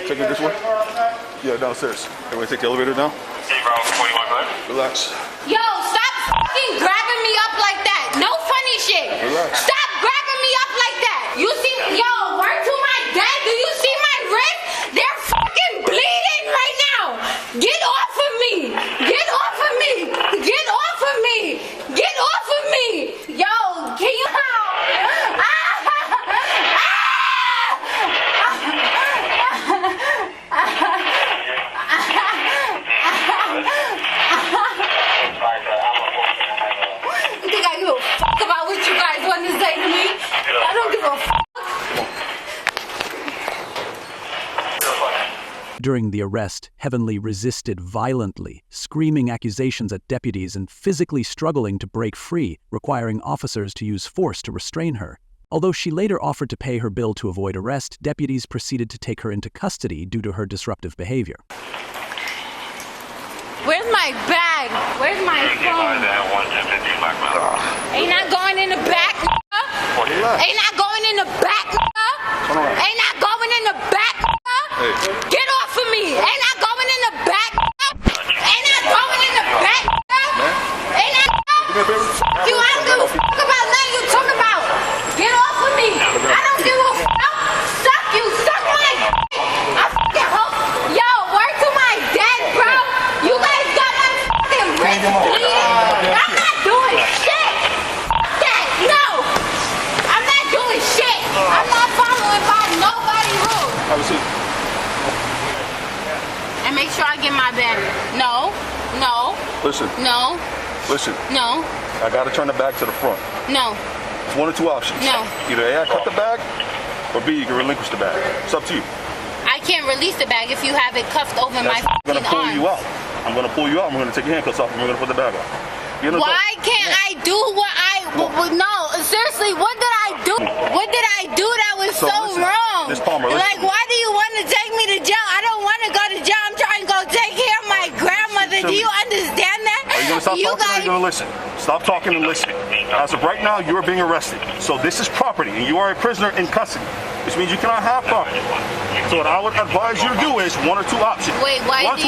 Take it this way? Yeah, downstairs. Everybody take the elevator down? Relax. Yo, stop fucking grabbing me up like that. No funny shit. Relax. Stop grabbing me up like that. You see, yo, word to my dad. Do you see my wrist? They're fucking bleeding right now. Get off of me. Get off of me. Get off of me. Get off of me. Yo, can you? You think I give a fuck about what you guys want to say to me? I don't give a fuck. During the arrest, Heavenly resisted violently, screaming accusations at deputies and physically struggling to break free, requiring officers to use force to restrain her. Although she later offered to pay her bill to avoid arrest, deputies proceeded to take her into custody due to her disruptive behavior. Where's my bag? Where's my phone? Ain't not going in the back, nigga. Ain't not going in the back, nigga. Ain't not going in the back, nigga. Get off of me. Ain't not going in the back, nigga. Ain't not going in the back, nigga. Ain't not. You, I don't give a fuck about nothing you talk about. Get off of me. I don't give a fuck. Suck you. Suck my I fucking hope. Yo, word to my dad, bro. You guys got my fucking wrist bleeding. I'm not doing shit. That, no. I'm not doing shit. I'm not following by nobody's rules. Have a seat. And make sure I get my bag. No. No. Listen. No. Listen. No. I gotta turn the bag to the front. No. It's one or two options. No. Either A, I cut the bag, or B, you can relinquish the bag. It's up to you. I can't release the bag if you have it cuffed over my I'm gonna pull arms. you out. I'm gonna pull you out. I'm gonna take your handcuffs off, and we're gonna put the bag on. Why can't I do what no, seriously, what did I do? What did I do that was so listen, wrong? Miss Palmer, like, why do you want to take me to jail? I don't want to go to jail. I'm trying to go take care of my grandmother. Do you understand that? Are you gonna stop talking or are you gonna listen? Stop talking and listen. As of right now, you are being arrested. So this is property, and you are a prisoner in custody, which means you cannot have property. So what I would advise you to do is one or two options. Wait, why do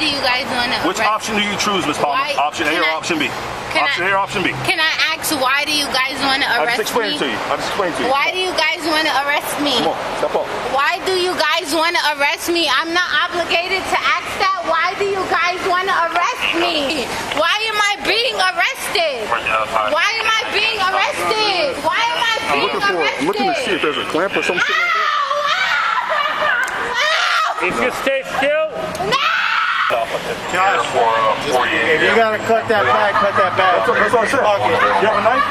you guys want to Which option do you choose, Ms. Palmer? Option A or option B? Option A or option B? Can I ask why do you guys want to arrest me? I'll just explain it to you. Why do you guys want to arrest me? Come on, step up. Why do you guys want to arrest me? I'm not obligated to ask that. Why do you guys want to arrest me? Why am I being arrested? Why am I being arrested? Why am I being arrested? I'm looking to see if there's a clamp or some shit like that. If you stay still. If you gotta cut that bag, cut that bag. That's what I said. You have a knife?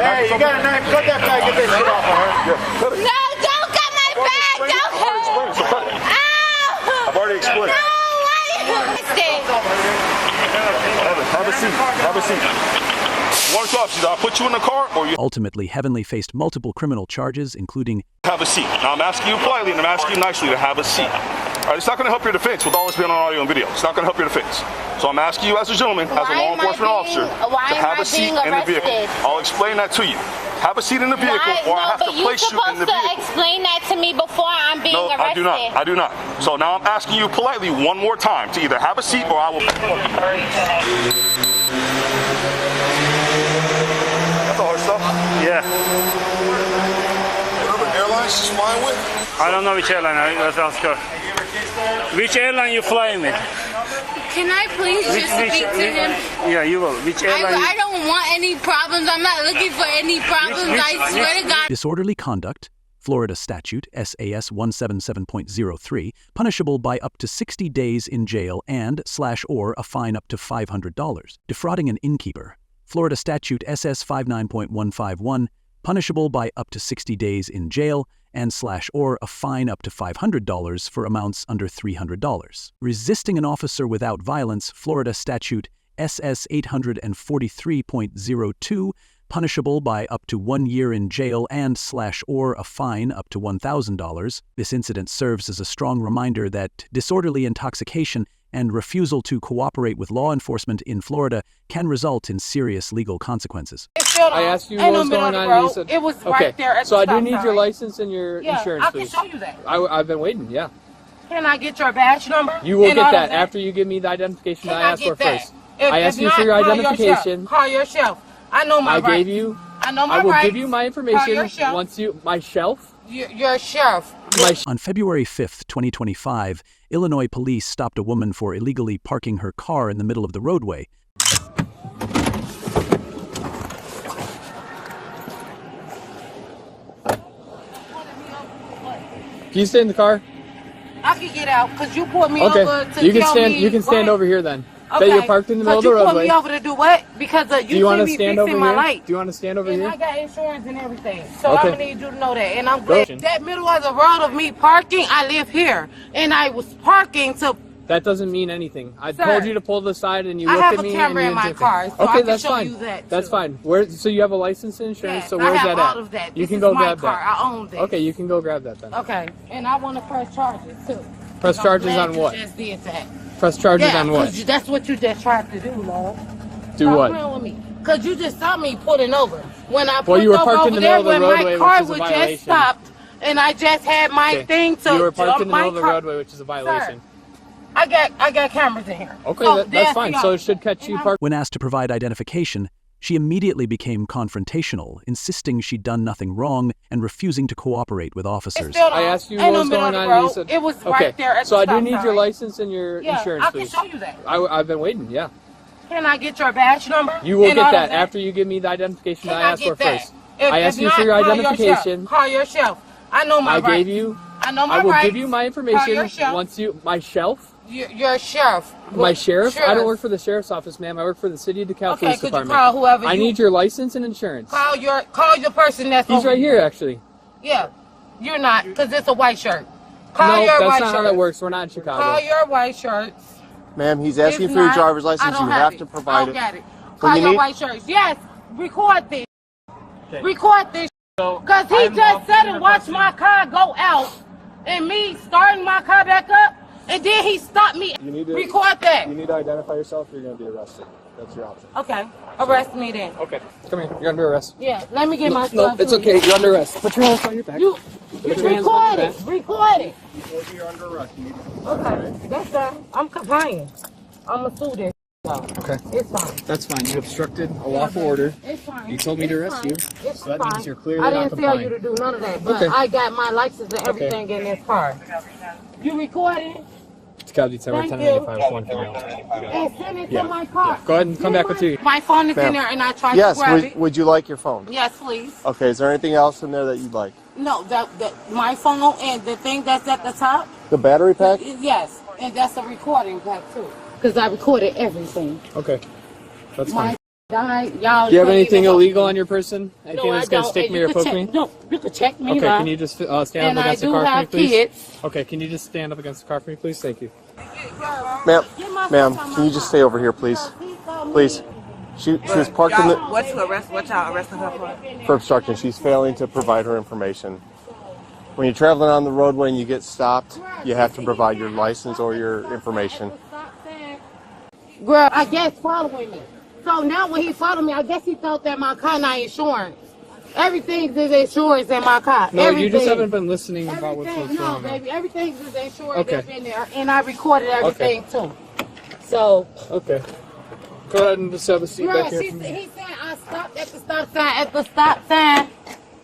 Hey, you got a knife, cut that bag, get that shit off of her. No, don't cut my bag, don't cut it. I've already explained. No, why are you arrested? Have a seat. Have a seat. One or two options. I'll put you in the car or you... Ultimately, Heavenly faced multiple criminal charges, including... Have a seat. Now, I'm asking you politely and I'm asking you nicely to have a seat. All right, it's not going to help your defense with all this being on audio and video. It's not going to help your defense. So I'm asking you as a gentleman, as a law enforcement officer, to have a seat in the vehicle. I'll explain that to you. Have a seat in the vehicle or I have to place you in the vehicle. You're supposed to explain that to me before I'm being arrested. No, I do not. I do not. So now I'm asking you politely one more time to either have a seat or I will... That's all her stuff? Yeah. What other airlines she's flying with? I don't know which airline. Let's ask her. Which airline you flying with? Can I please just speak to him? Yeah, you will. Which airline? I don't want any problems. I'm not looking for any problems. I swear to God. Disorderly conduct, Florida statute SAS 177.03, punishable by up to 60 days in jail and/or a fine up to $500. Defrauding an innkeeper, Florida statute SS 59.151, punishable by up to 60 days in jail and/or a fine up to $500 for amounts under $300. Resisting an officer without violence, Florida statute SS 843.02, punishable by up to 1 year in jail and/or a fine up to $1,000. This incident serves as a strong reminder that disorderly intoxication and refusal to cooperate with law enforcement in Florida can result in serious legal consequences. I asked you what was going on, and you said, it was right there at the so I do stop need sign. your license and your insurance, I can please. show you that. I've been waiting, yeah. Can I get your badge number? You will get that after you give me the identification I asked for first. I asked you for your identification. Call yourself. I know my rights. I know my rights. I will give you my information once you... My shelf? Your sheriff. On February 5th, 2025, Illinois police stopped a woman for illegally parking her car in the middle of the roadway. Can you stay in the car? I can get out because you pulled me over to you can stand over here then. Okay. That you're parked in the middle of the roadway. You pulled me over to do what? Because you see me fixing my light. Do you want to stand over here? And I got insurance and everything. So I'm going to need you to know that. And I'm glad that middle of the road of me parking, I live here. And I was parking to That doesn't mean anything. I Sir, told you to pull to the side and you looked have at me a camera and in you my didn't car, say so I okay, can that's show fine. you that, That's too. fine. Where? So you have a license and insurance. Yes, so where's I have that at? all of that. You This can is go my grab car. that. I own this. Okay, you can go grab that then. Okay, and I want to press charges too. Press I'm charges glad on you what? Just did that. Press charges Yeah, on what? 'cause that's what you just tried to do, love. Do Stop what? playing with me. Cause you just saw me pulling over. When I Well, pulled you were over parked in over the middle there, of the when roadway, my car which is a was violation. just stopped, and I just had my Okay. thing to. You were parked in the my middle of the car- roadway, which is a violation. I got cameras in here. Okay, So that's that's fine. the So it should catch you parked. When asked to provide identification, she immediately became confrontational, insisting she'd done nothing wrong and refusing to cooperate with officers. I asked you what was going on. And you said, It was okay. right there at So the I do stop need your sign. license and your Yeah, insurance, I can please. show you that. I've been waiting. Yeah. Can I get your badge number? You will and get all that of after you give me the identification Can I asked get for that? first. If- I asked if you for not, your call identification. Call yourself. I know my I rights. gave you. I know my I will rights. give you my Call information yourself. once you. My shelf. Your sheriff. My sheriff? I don't Sheriff. work for the sheriff's office, ma'am. I work for the City of DeKalb Okay, Police could you Department. call whoever I you- need your license and insurance. Call the person that's He's over right here, actually. Yeah, you're not, because it's a white shirt. Call No, your that's white not how shirt. that works. We're not in Chicago. Call your white shirts. Ma'am, he's asking If for your not, driver's I license. don't You have it. to I provide don't it. get it. When Call you your need- white shirts. Yes, record this. Okay. Record this. Because he I'm just sat walking and watched the my car go out and me starting my car back up, and then he stopped me. You need to Record that. You need to identify yourself or you're going to be arrested. That's your option. Okay, arrest me then. Okay. Come here. You're under arrest. Yeah, let me get my No, stuff. it's too. okay. You're under arrest. Put your hands on your back. You Put your hands on record your it. back. Record it. You're under arrest. You need to Okay, that's fine. I'm complying. I'm a student. So Okay. it's fine. That's fine. You obstructed a lawful order. It's fine. You told me to It's arrest fine. you. It's So that fine. means you're clearly I not didn't tell complying. you to do none of that, but Okay. I got my license and everything in this car. You recording? It's Cal December Thank 1095. One for you. And send it Yeah. to my car. Go ahead and come back with you. My phone is Ma'am. in there, and I tried Yes, to grab it. would you like your phone? Yes, please. Okay, is there anything else in there that you'd like? No, my phone and the thing that's at the top. The battery pack? Yes, and that's a recording pack too. Because I recorded everything. Okay. That's My fine. died, y'all. Do you have can't anything even- illegal on your person? Anything No, I that's going to don't. stick And me you or could poke check- me? No, you could check me. Okay, right? can you just stand And up I against the do car for me, have please? kids. Okay, can you just stand up against the car for me, please? Thank you. Ma'am, can you just stay over here, please? Please. She was parked in the What y'all arresting her for? for obstruction. She's failing to provide her information. When you're traveling on the roadway and you get stopped, you have to provide your license or your information. Girl, I guess following me. So now when he followed me, I guess he thought that my car not insurance. Everything is insurance in my car. No, everything. you just haven't been listening about what's going No, on. baby, everything is insurance Okay. up in there, and I recorded everything too. So, Okay. Go ahead and just have a seat girl, back here. he said I stopped at the stop sign,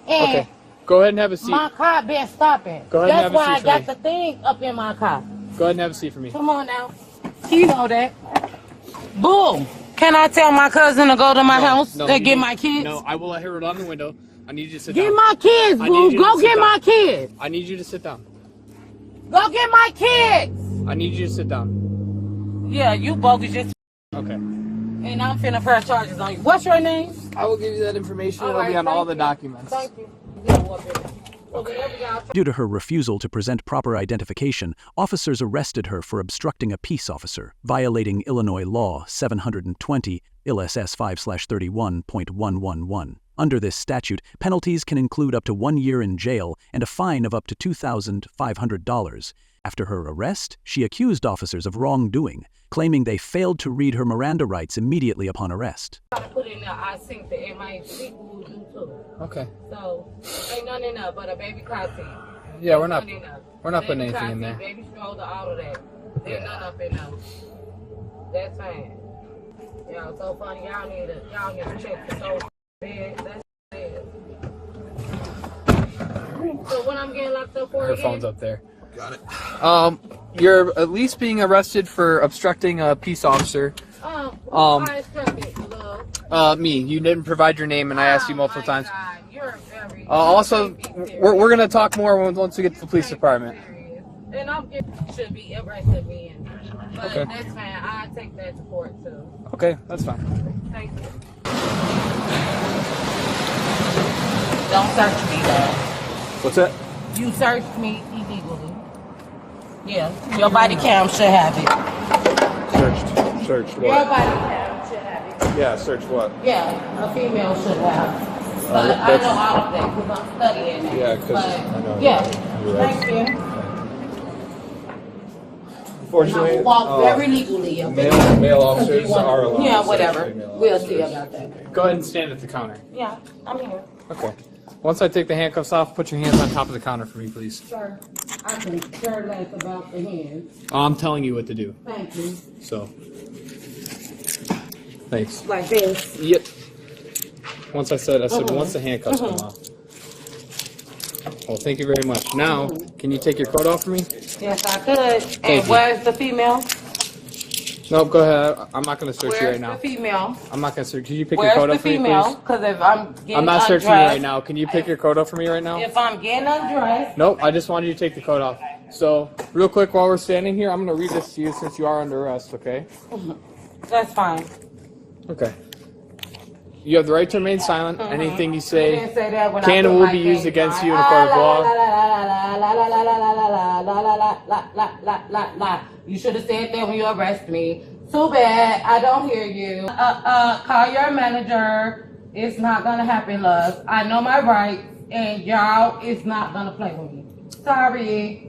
and Okay. Go ahead and have a seat. my car been stopping. Go ahead and That's have a why I seat for got me. the thing up in my car. Go ahead and have a seat for me. Come on now. You know that. Boom. Can I tell my cousin to go to my house No, and you get don't- my kids? No, I will let her roll down the window. I need you to sit Get down. my kids, I boo. need you to Go sit get down. my kids. I need you to sit down. Go get my kids. I need you to sit down. Yeah, you bogus just. Okay. And I'm finna press charges on you. What's your name? I will give you that information. All It'll be right, on all thank the you. documents. Thank you. Yeah, well, baby. Well, whatever y'all- Due to her refusal to present proper identification, officers arrested her for obstructing a peace officer, violating Illinois Law 720 ILSS 5/31.111. Under this statute, penalties can include up to 1 year in jail and a fine of up to $2,500. After her arrest, she accused officers of wrongdoing, claiming they failed to read her Miranda rights immediately upon arrest. I put in there, I think the MIC will do too. Okay. So, ain't nothing in there but a baby car seat. Yeah, we're not Nothing in there. putting Baby anything car in seat, there. Baby stroller, all of that. There's none up in there. That's fine. Y'all so funny. Y'all need to check the soul bed. That's it. So when I'm getting locked up for Her again? phone's up there. Got it. You're at least being arrested for obstructing a peace officer. I expected, love. Me. You didn't provide your name, and I asked you multiple times. God, you're very. Also, we're gonna talk more once we get to the police department. And I'm should be arrested me in. But Okay. that's fine. I take that to court too. Okay, that's fine. Thank you. Don't search me, though. What's that? You searched me illegally. Yeah, your body cam should have it. Searched Your what? body cam should have it. Yeah, search what? Yeah, a female should have. But I know all of that because I'm studying it. Yeah, because I know. Yeah, You're right. thank you. Unfortunately, And I will walk very legally. male officers are allowed. Yeah, to whatever. search female We'll officers. see about that. Go ahead and stand at the counter. Yeah, I'm here. Okay. Once I take the handcuffs off, put your hands on top of the counter for me, please. Sir, I can care less about the hands. Oh, I'm telling you what to do. Thank you. So, thanks. Like this. Yep. Once I said once the handcuffs come off. Well, thank you very much. Now, can you take your coat off for me? Yes, I could. Thank And you. where's the female? Nope, go ahead. I'm not going to search you Where's right now. the female? I'm not going to search. Can you pick Where's your coat the up for me, female? please? Because if I'm getting I'm not searching you undressed, right now. Can you pick your coat up for me right now? If I'm getting undressed, Nope, I just wanted you to take the coat off. So, real quick, while we're standing here, I'm going to read this to you since you are under arrest, okay? that's fine. Okay. You have the right to remain silent. Anything you say didn't say that when I can put and will my be used thing against on. you in a court of law. You should have said that when you arrest me. Too bad, I don't hear you. Call your manager. It's not gonna happen, love. I know my rights, and y'all is not gonna play with me. Sorry.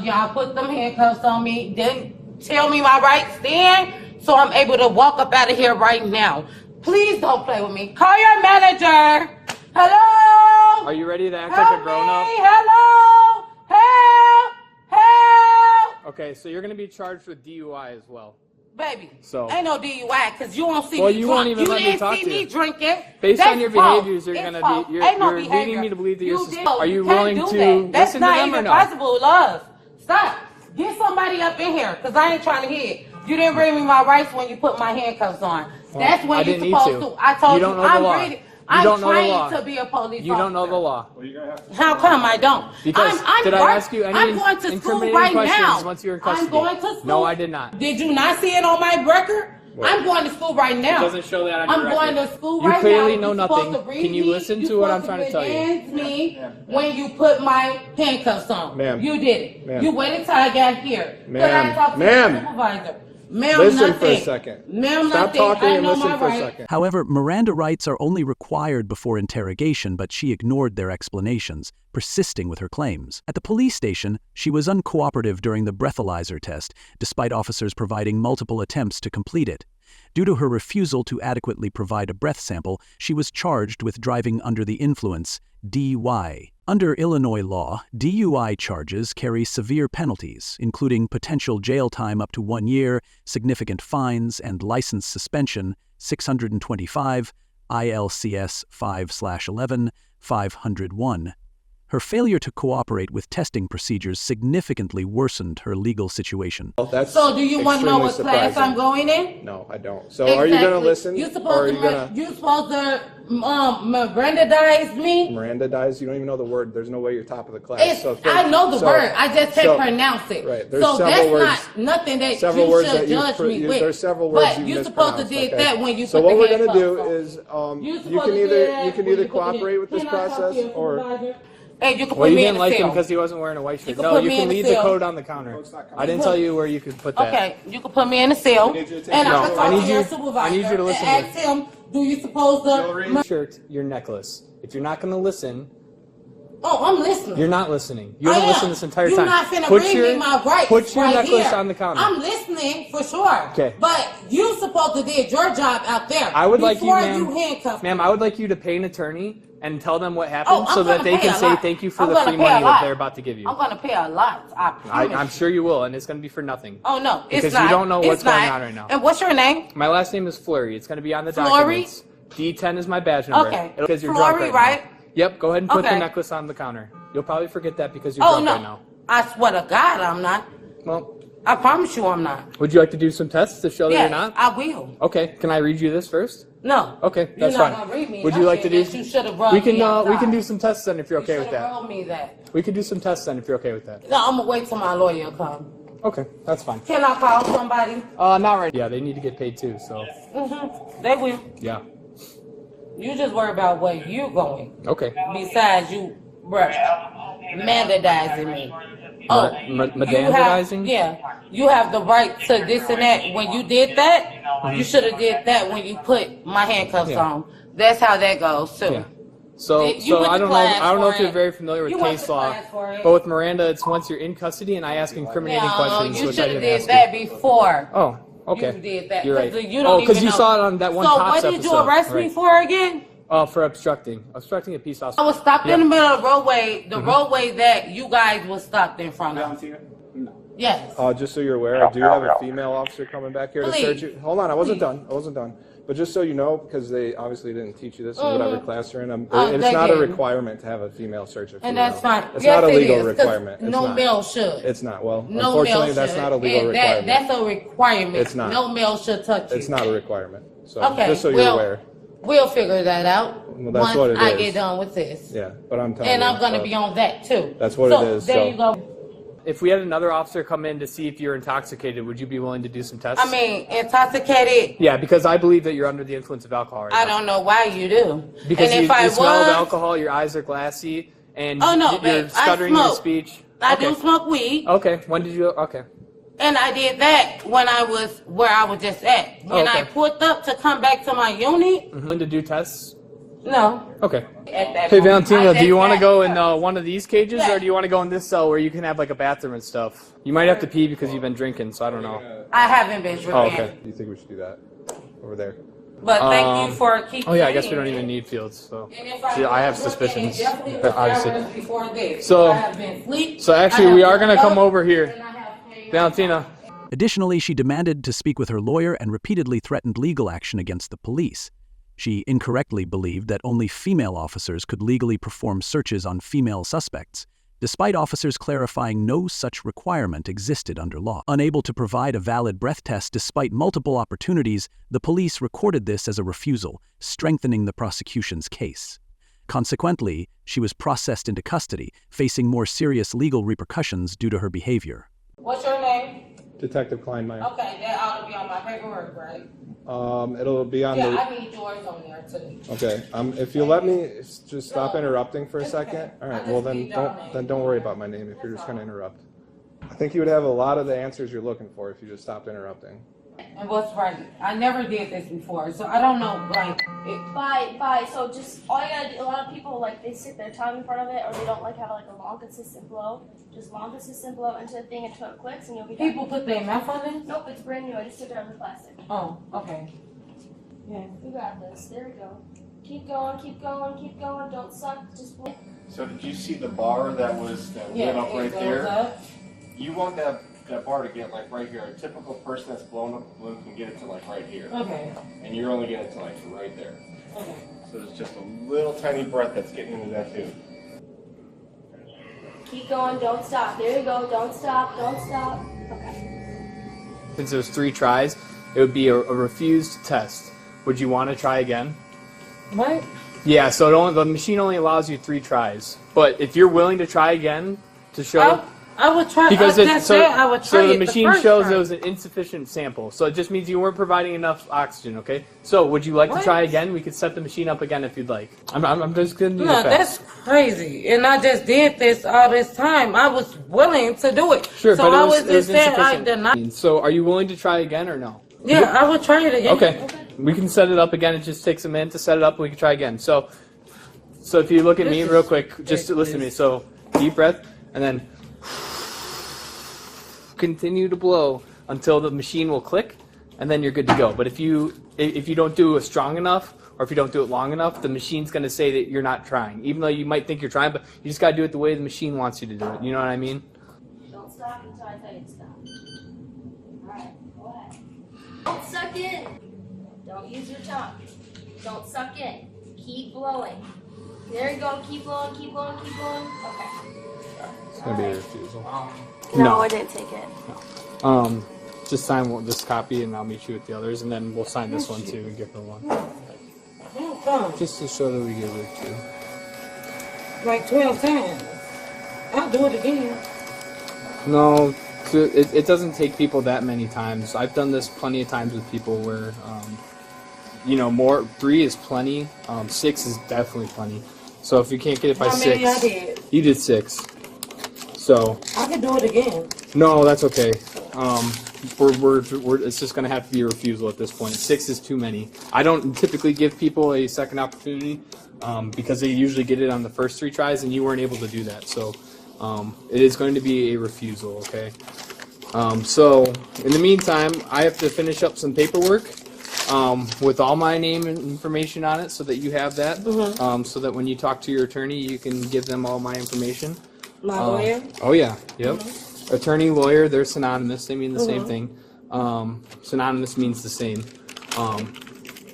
Y'all put them handcuffs on me. Didn't tell me my rights then, so I'm able to walk up out of here right now. Please don't play with me. Call your manager. Hello? Are you ready to act Help like a grown-up? me. Hello? Help! Help! Okay, so you're going to be charged with DUI as well. Baby, So, ain't no DUI because you won't see well, me you drunk. won't even you let me didn't talk see to me you. drinking. Based That's on your false. behaviors, you're It's going to false. be, Ain't no you're behavior. leading me to believe that you're, did- are you can't willing do to that. That's listen not to them or even no? possible, love. Stop. Get somebody up in here because I ain't trying to hear it. You didn't bring me my rights when you put my handcuffs on. That's when I you're didn't need supposed to. to. I told You don't know the I'm law. ready. You I'm don't know the trained law. to be a police You don't know the officer. law. How come I don't? Because I'm did I ask you any I'm going to school incriminating right questions now. once you were in I'm custody? going to school. No, I did not. Did you not see it on my record? What? I'm going to school right now. It doesn't show that on your I'm going record. to school You right clearly now. know You're supposed nothing. to read Can you me. listen You're to what I'm supposed trying to tell you? dance me when you put my handcuffs on. Ma'am. You did it. Ma'am. You waited till I got here. Could I Ma'am. talk to Ma'am. the supervisor? Ma'am, Listen nothing. for a second. Ma'am, Stop nothing. talking I and know listen my for a rights. second. However, Miranda rights are only required before interrogation, but she ignored their explanations, persisting with her claims. At the police station, she was uncooperative during the breathalyzer test, despite officers providing multiple attempts to complete it. Due to her refusal to adequately provide a breath sample, she was charged with driving under the influence, DUI. Under Illinois law, DUI charges carry severe penalties, including potential jail time up to 1 year, significant fines, and license suspension, 625 ILCS 5/11-501. Her failure to cooperate with testing procedures significantly worsened her legal situation. That's So do you want to know extremely what class surprising. I'm going in? No, I don't. So are you going to listen? You or are supposed you to going to you supposed to Mirandize me? Mirandize? You don't even know the word. There's no way you're top of the class. It's, I know the word. I just can't pronounce it. Right. There's So several that's words. not nothing that Several you words should that you judge me with. There's several words But you you're supposed to mispronounced, did okay? that when you So put what the we're going to handcuffs do on. is You you supposed can to either do that you can when either you put the cooperate with this Can I talk to process your or supervisor? Hey, you can Well, put you me in didn't the like him cell. because he wasn't wearing a white shirt. can No, put you me can in the leave the cell. code on the counter. I didn't tell you where you could put that. Okay, you can put me in the cell, and I can No, talk to your I supervisor need you to listen and to ask him, do you suppose to... Shirt, your necklace. If you're not going to listen, Oh, I'm listening. you're not listening. You haven't listened this entire You're time. not finna Put bring your- me my rights Put your right necklace here. on the counter. I'm listening for sure. Okay. But you supposed to did your job out there. I would like you, before ma'am. handcuffed Ma'am, I would like you to pay an attorney and tell them what happened Oh, I'm so that gonna they pay can a say lot. thank you for I'm the gonna free pay a money that lot. they're about to give you. I'm gonna pay a lot. I promise. I'm sure you will, and it's going to be for nothing. Oh no, it's Because not. you don't know what's It's going not. on right now. And what's your name? My last name is Flurry. It's going to be on the Flurry? documents. D10 is my badge number. Okay. Because you're Flurry, drunk right? now. Yep, go ahead and put the Okay. necklace on the counter. You'll probably forget that because you're Oh drunk no, right now. I swear to God, I'm not. Well, I promise you, I'm not. would you like to do some tests to show that Yes, you're not? I will. Okay, can I read you this first? No. Okay, You're that's not fine. gonna read me Would you like to do? nothing that you should've rubbed We can me we can outside. do some tests then if you're okay with Should've that. told me that. We can do some tests then if you're okay with that. No, I'm gonna wait till my lawyer comes. Okay, that's fine. Can I call somebody? Not right. Yeah, they need to get paid too. So They will. yeah. You just worry about where you're going. Okay. Besides you, bruh. mandatorizing me. Mandatorizing? You have the right to this and that. When you did that, you should have did that when you put my handcuffs on. That's how that goes too. Yeah. So I don't know if you're very familiar with case law, but with Miranda, it's once you're in custody and I ask incriminating questions. You should have did that before. Oh, okay. You did that. You're right. Because you saw it on that one Cops So what did you arrest me for again? For obstructing a peace officer. I was stopped in the middle of the roadway, roadway that you guys was stopped in front of. Yes. Just so you're aware, I do have a female officer coming back here to search you. Hold on, I wasn't done. But just so you know, because they obviously didn't teach you this in whatever class you're in, it's not a requirement to have a female search a female. And that's fine. It's not a legal requirement. No male should. It's not. Well, no unfortunately, that's not a legal requirement. That's a requirement. It's not. No male should touch you. It's not a requirement. So Okay. just so you're aware. We'll figure that out That's what it once I is. get done with this. Yeah, but I'm telling you. And I'm going to be on that too. That's what it is. There you go. If we had another officer come in to see if you're intoxicated, would you be willing to do some tests? I mean, intoxicated. Yeah, because I believe that you're under the influence of alcohol right now. I don't know why you do. Because and you smell the alcohol, your eyes are glassy, and you're stuttering your speech. I do smoke weed. Okay, when did you? Okay. And I did that when I was where I was just at. When I pulled up to come back to my unit. To do tests? No. Okay. Hey, Valentina, do you want to go in one of these cages, or do you want to go in this cell where you can have like a bathroom and stuff? You might have to pee because you've been drinking, so I don't know. I haven't been drinking. Oh, okay. Do you think we should do that over there? But thank you for keeping. Oh yeah, I guess we don't even need fields. So I have suspicions, obviously. So actually, we are gonna come over here, Valentina. Additionally, she demanded to speak with her lawyer and repeatedly threatened legal action against the police. She incorrectly believed that only female officers could legally perform searches on female suspects, despite officers clarifying no such requirement existed under law. Unable to provide a valid breath test despite multiple opportunities, the police recorded this as a refusal, strengthening the prosecution's case. Consequently, she was processed into custody, facing more serious legal repercussions due to her behavior. What's your name? Detective Kleinmeyer. Okay, that ought to be on my paperwork, right? It'll be on the... Yeah, I need yours on there too. Okay, if you let me just stop interrupting for a second. All right, well then don't worry about my name if you're just gonna interrupt. I think you would have a lot of the answers you're looking for if you just stopped interrupting. And what's right? I never did this before, so I don't know, like... Bye. So just, all you gotta do, a lot of people, like, they stick their tongue in front of it, or they don't, like, have, like, a long, consistent blow. Just long, consistent blow into the thing until it clicks, and you'll be done. People put their mouth on it? Nope, it's brand new. I just took it out of the plastic. Oh, okay. Yeah. You got this. There we go. Keep going. Don't suck. Just blow. So did you see the bar that lit up right there? Up. You want that bar to get like right here. A typical person that's blown up a balloon can get it to like right here. Okay. And you're only getting it to like right there. Okay. So there's just a little tiny breath that's getting into that tube. Keep going. Don't stop. There you go. Don't stop. Okay. Since there's 3 tries, it would be a refused test. Would you want to try again? What? Yeah, so the machine only allows you 3 tries. But if you're willing to try again to show... I would try. Because I would try so the it machine first shows time. it was an insufficient sample. So it just means you weren't providing enough oxygen, okay? So would you like to try again? We could set the machine up again if you'd like. I'm just going to do No, it fast. that's crazy. And I just did this all this time. I was willing to do it. Sure, so but I it was just saying I insufficient. denied. So are you willing to try again or no? Yeah, I would try it again. Okay. We can set it up again. It just takes a minute to set it up and we can try again. So if you look at me real quick, just listen to me. So deep breath and then continue to blow until the machine will click, and then you're good to go. But if you don't do it strong enough, or if you don't do it long enough, the machine's going to say that you're not trying, even though you might think you're trying. But you just got to do it the way the machine wants you to do it. You know what I mean? Don't stop until I tell you to stop. All right, go ahead. Don't suck in. Don't use your tongue. Don't suck in. Keep blowing. There you go. Keep blowing. Okay. It's gonna be a refusal. No, I didn't take it. No. Just sign this copy, and I'll meet you with the others, and then we'll sign this one too and give her one. Just to show that we give it to you. Like 12 times. I'll do it again. No, it doesn't take people that many times. I've done this plenty of times with people where, 3 is plenty. 6 is definitely plenty. So if you can't get it by 6, I did. you did 6. So I can do it again. no, that's okay. It's just gonna have to be a refusal at this point. 6 is too many. I don't typically give people a second opportunity because they usually get it on the first 3 tries, and you weren't able to do that. So it is going to be a refusal. Okay. So in the meantime, I have to finish up some paperwork with all my name and information on it, so that you have that. So that when you talk to your attorney, you can give them all my information. My lawyer? Oh yeah. Yep. Attorney, lawyer, they're synonymous. They mean the same thing. Synonymous means the same.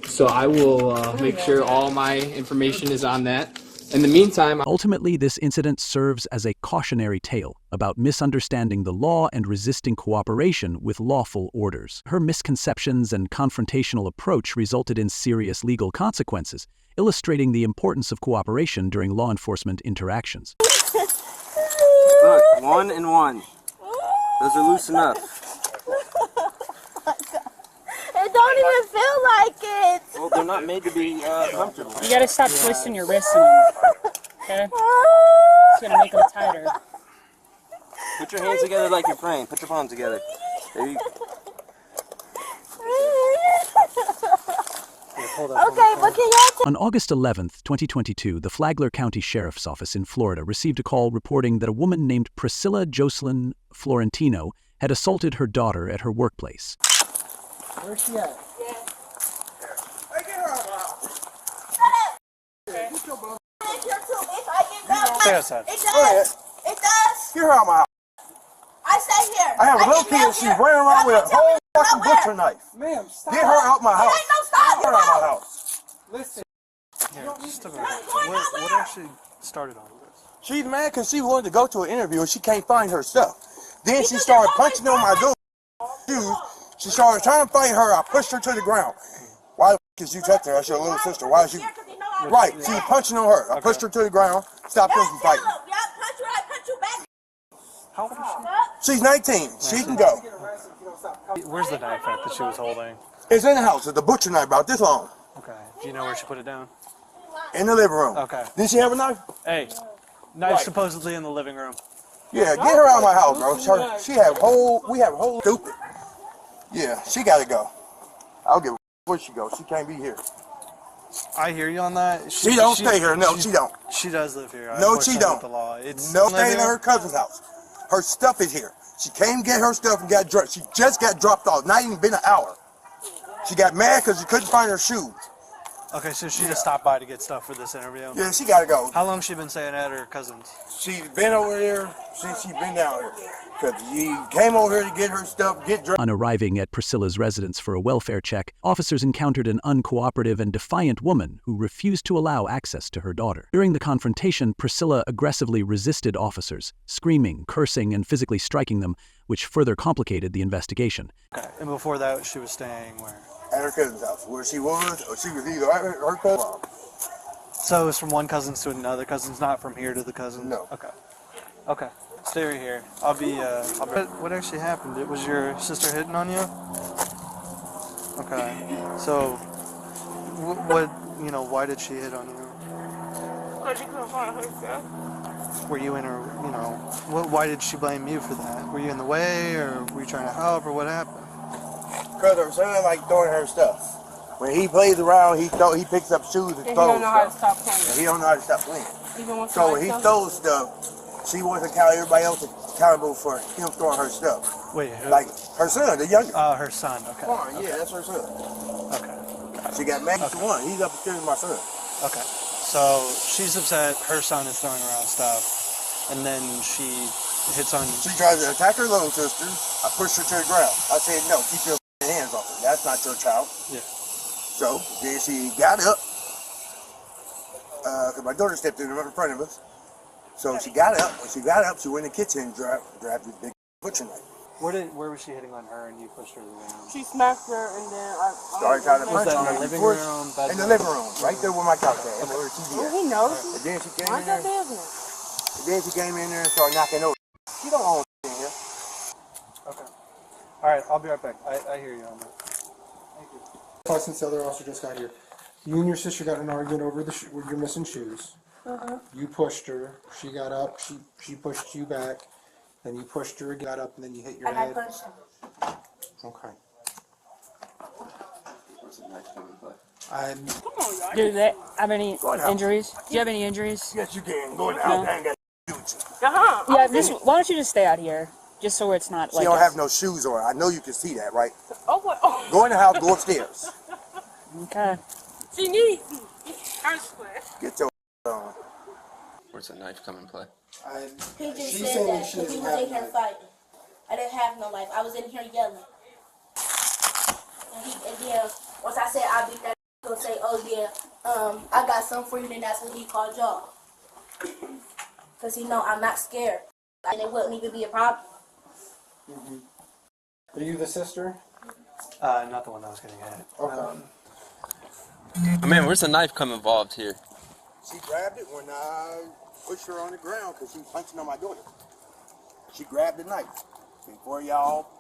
So I will make sure all my information is on that. In the meantime, ultimately, this incident serves as a cautionary tale about misunderstanding the law and resisting cooperation with lawful orders. Her misconceptions and confrontational approach resulted in serious legal consequences, illustrating the importance of cooperation during law enforcement interactions. Look, 1 and 1. Those are loose enough. It don't even feel like it. Well, they're not made to be comfortable. You gotta stop twisting your wrists in them. Okay? It's gonna make them tighter. Put your hands together like you're praying. Put your palms together. There you go. Okay, but can y'all On August 11th, 2022, the Flagler County Sheriff's Office in Florida received a call reporting that a woman named Priscilla Jocelyn Florentino had assaulted her daughter at her workplace. Where's she at? Stay outside. It does. It does. Get her out of my house. I stay here. I have a little kid and she's running around with a whole fucking butcher knife. Ma'am, stop. Get her out my house. Ain't no stop. Get her out my house. Listen. Just a minute. What actually started all of this? She's mad because she wanted to go to an interview and she can't find her stuff. Then she started punching on my door. She started trying to fight her. I pushed her to the ground. Why the f*** is you touching her? That's your little sister. Why is you... Right, she was punching on her. I pushed her to the ground, stopped her from fighting. How old is She's 19. She can go. she? Where's the knife at that she was holding? It's in the house. It's a butcher knife about this long. Okay. Do you know where she put it down? In the living room. Okay. Did she have a knife? Hey, knife supposedly in the living room. Yeah, get her out of my house, bro. We have a whole stupid. Yeah, she gotta go. I'll give her where she goes. She can't be here. I hear you on that. She don't stay here. No, she don't. She does live here. No, she don't. The law. It's no, staying at her cousin's house. Her stuff is here. She came get her stuff and got dropped. She just got dropped off. Not even been an hour. She got mad because she couldn't find her shoes. Okay, so she just stopped by to get stuff for this interview? Yeah, she gotta go. How long has she been staying at her cousin's? She's been over here since she's been down here. Because she came over here to get her stuff, get dressed. On arriving at Priscilla's residence for a welfare check, officers encountered an uncooperative and defiant woman who refused to allow access to her daughter. During the confrontation, Priscilla aggressively resisted officers, screaming, cursing, and physically striking them, which further complicated the investigation. Okay, and before that, she was staying where? At her cousin's house, where she was, or she was either at her cousin. So it's from one cousin's to another cousin's, not from here to the cousin? No. Okay. Okay. Stay right here. I'll be. What actually happened? It was your sister hitting on you? Okay. So, what, why did she hit on you? Because she couldn't find her stuff. Were you in her, why did she blame you for that? Were you in the way, or were you trying to help, or what happened? Because her son like throwing her stuff. When he plays around, he picks up shoes and throws stuff. He don't know how to stop playing. And he don't know how to stop playing. Even when So when he stole stuff, she wasn't everybody else accountable for him throwing her stuff. Wait, who? Like her son, the younger. Oh, her son. Okay. Yeah, okay. that's her son. Okay. She got mad at one. He's upstairs with my son. Okay. So she's upset. Her son is throwing around stuff, and then she hits on you. She tries to attack her little sister. I pushed her to the ground. I said, "No, keep your hands off her. That's not your child." Yeah. So then she got up. Because my daughter stepped in front of us. So she got up. When she got up, she went in the kitchen and grabbed this big butcher knife. Where was she hitting on her and you pushed her around? She smacked her and then I started trying to punch her. In the living room? In the living room, right there where my couch at. And where TV at. He knows. And then she came Mind in your there. business. And then she came in there and started knocking over. She don't own in here. Okay. All right, I'll be right back. I hear you on that. Thank you. Since the other officer just got here, you and your sister got in an argument over where you're missing shoes. You pushed her. She got up. She pushed you back. Then you pushed her, got up, and then you hit your And I head. punched him. Okay. Do they have any injuries? Do you have any injuries? Yes, you can. Go in the No. house. I ain't got Yeah, why don't you just stay out here, just so it's not She like. don't have no shoes on. I know you can see that, right? Oh, what? Oh. Go in the house. Go upstairs. Okay. She needs me. Her square. Get your on. Where's the knife come in play? He just said that because he was in here fighting. I didn't have no life. I was in here yelling. And then once I said I beat that, he'll say, oh yeah, I got something for you. Then that's when he called y'all. Because he know I'm not scared. And it wouldn't even be a problem. Are you the sister? Not the one that was getting hit. Okay. I mean, where's the knife come involved here? She grabbed it when I pushed her on the ground because she was punching on my daughter. She grabbed the knife. Before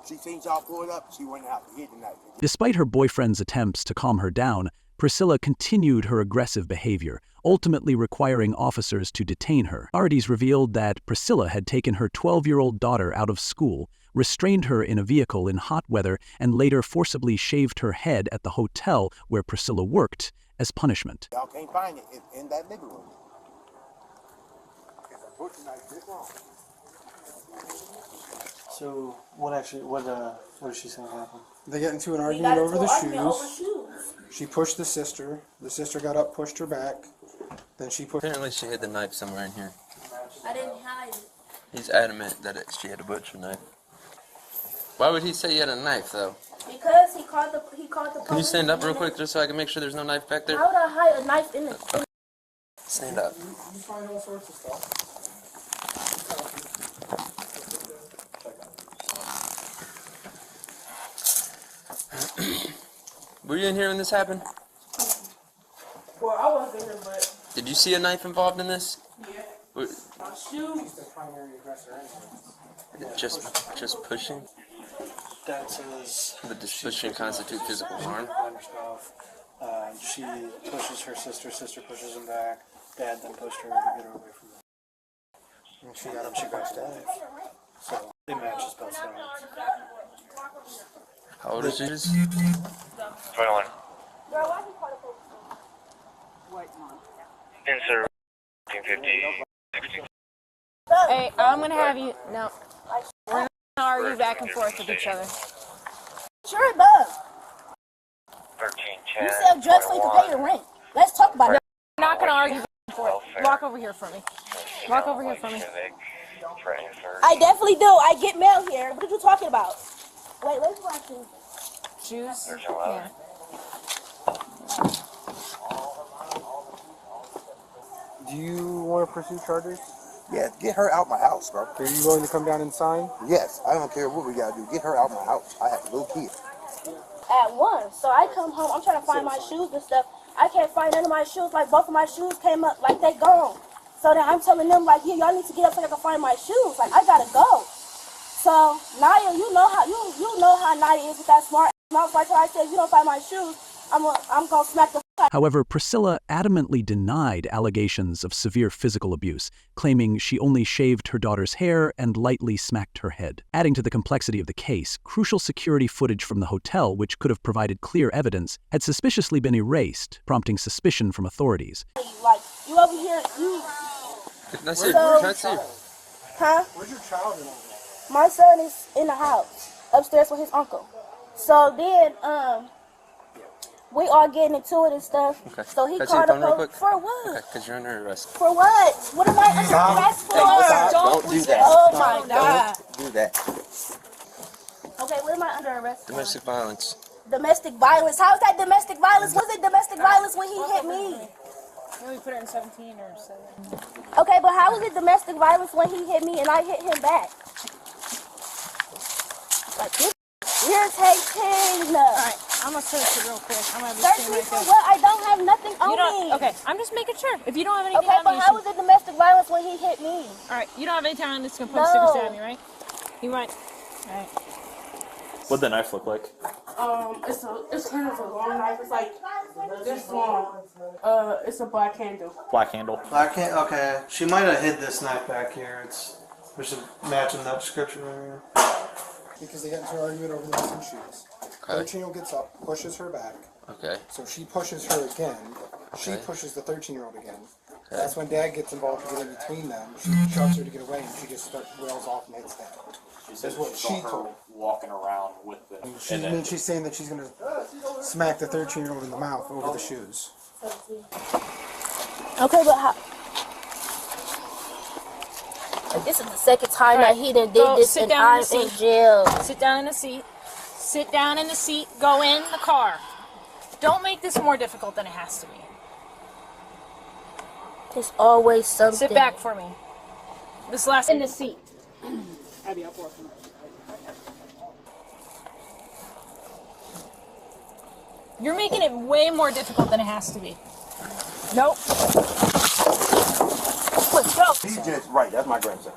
she seen y'all pull it up, she went out and hid the knife. Despite her boyfriend's attempts to calm her down, Priscilla continued her aggressive behavior, ultimately requiring officers to detain her. Authorities revealed that Priscilla had taken her 12-year-old daughter out of school, restrained her in a vehicle in hot weather, and later forcibly shaved her head at the hotel where Priscilla worked as punishment. Y'all can't find it in that living room. If I put the knife this long. So what is she saying happened? They get into an We argument got over into the an argument over shoes. shoes. She pushed the sister. The sister got up, pushed her back. Then she pushed. Apparently she hid the knife somewhere in here. I didn't hide it. He's adamant that she had a butcher knife. Why would he say you had a knife, though? Because he called the police. Can you stand up real quick just so I can make sure there's no knife back there? How would I hide a knife in the... Stand up. You find all sorts of stuff. Were you in here when this happened? Well, I wasn't in there, but Did you see a knife involved in this? yeah. Were- My shoes. The primary aggressor anyway. Just pushing? Dad says. Would this pushing constitute physical harm? Stuff. She pushes her sister. Sister pushes him back. Dad then pushed her to get her away from him. And she got up. She grabs Dad. So it matches both sides. How old is she? 21. 21. Girl, why you call the police? Insert 1950. Hey, I'm gonna have you. No. We're not gonna argue back and forth with each other. Sure it does. 1310. You sell drugs so you can pay your rent. Let's talk about it. I'm not gonna argue back and forth. Walk over here for me. Walk over here for me. I definitely do. I get mail here. What are you talking about? Wait, let's watch this. Shoes? Yeah. Do you want to pursue charges? Yeah, get her out my house, bro. Are you willing to come down and sign? Yes, I don't care what we gotta do. Get her out my house. I have a little kid. At 1. So I come home. I'm trying to find my shoes and stuff. I can't find none of my shoes. Like, both of my shoes came up. Like, they gone. So then I'm telling them, like, yeah, y'all need to get up so I can find my shoes. Like, I gotta go. So, Naya, you know how Naya is with that smart mouth. Like I said, if you don't find my shoes, I'm gonna smack the f*** out. However, Priscilla adamantly denied allegations of severe physical abuse, claiming she only shaved her daughter's hair and lightly smacked her head. Adding to the complexity of the case, crucial security footage from the hotel, which could have provided clear evidence, had suspiciously been erased, prompting suspicion from authorities. Like, you over here, you... That's it. That's it. Huh? Where's your child in all that? My son is in the house, upstairs with his uncle. So then, we all getting into it and stuff. Okay. So he Can I see called your the phone real police. quick? For what? Okay, because you're under arrest. For what? What am I under arrest for? Don't do that. Oh my God. Don't do that. Okay, what am I under arrest for? Domestic violence. Domestic violence. How is that domestic violence? Was it domestic violence when he hit me? We put it in 17 or 7. Okay, but how was it domestic violence when he hit me and I hit him back? Like, this irritating. Alright, I'm gonna search it real quick. I'm gonna Search me for what? I don't have nothing on me. Okay, I'm just making sure. If you don't have anything Okay, on but me, how was it domestic violence when he hit me? Alright, you don't have anything on this composed sticker stab me, right? You right. Alright. What'd the knife look like? It's kind of a long knife. It's like this long. It's a black handle. Black handle. Black hand. Okay, she might have hid this knife back here. Which is matching that description right here. Because they got into an argument over the missing shoes. 13-year-old gets up, pushes her back. Okay. So she pushes her again. She pushes the 13-year-old again. That's when Dad gets involved to get in between them. She shoves her to get away, and she just rails off and hits Dad. That's what she told. Walking around with the. She's saying that she's gonna smack the 13-year-old in the mouth over the shoes. Okay, but how? This is the second time that he done did this, and I'm in jail. Sit down in the seat. Sit down in the seat. Go in the car. Don't make this more difficult than it has to be. It's always something. Sit back for me. This last in the seat. Abby, I'll pour from You're making it way more difficult than it has to be. Nope. Let's go. He's just right. That's my grandson.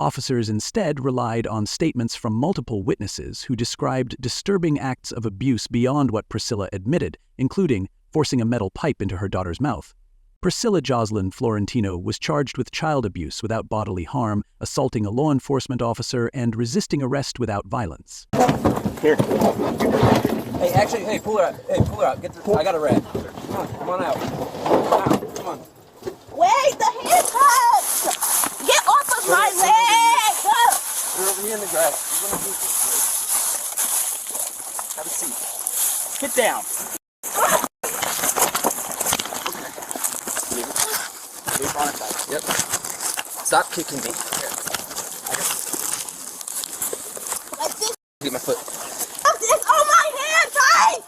Officers instead relied on statements from multiple witnesses who described disturbing acts of abuse beyond what Priscilla admitted, including forcing a metal pipe into her daughter's mouth. Priscilla Jocelyn Florentino was charged with child abuse without bodily harm, assaulting a law enforcement officer, and resisting arrest without violence. Here. Hey, actually, hey, pull her out. Hey, pull her out. Get the, I got a rat. Come on out. Come on out. Come on. Wait, the handcuffs! Get off of my leg! You're over here in the grass. You're gonna do this. Have a seat. Sit down. Yep. Stop kicking me. Like this. Get my foot. It's on my hand, tight!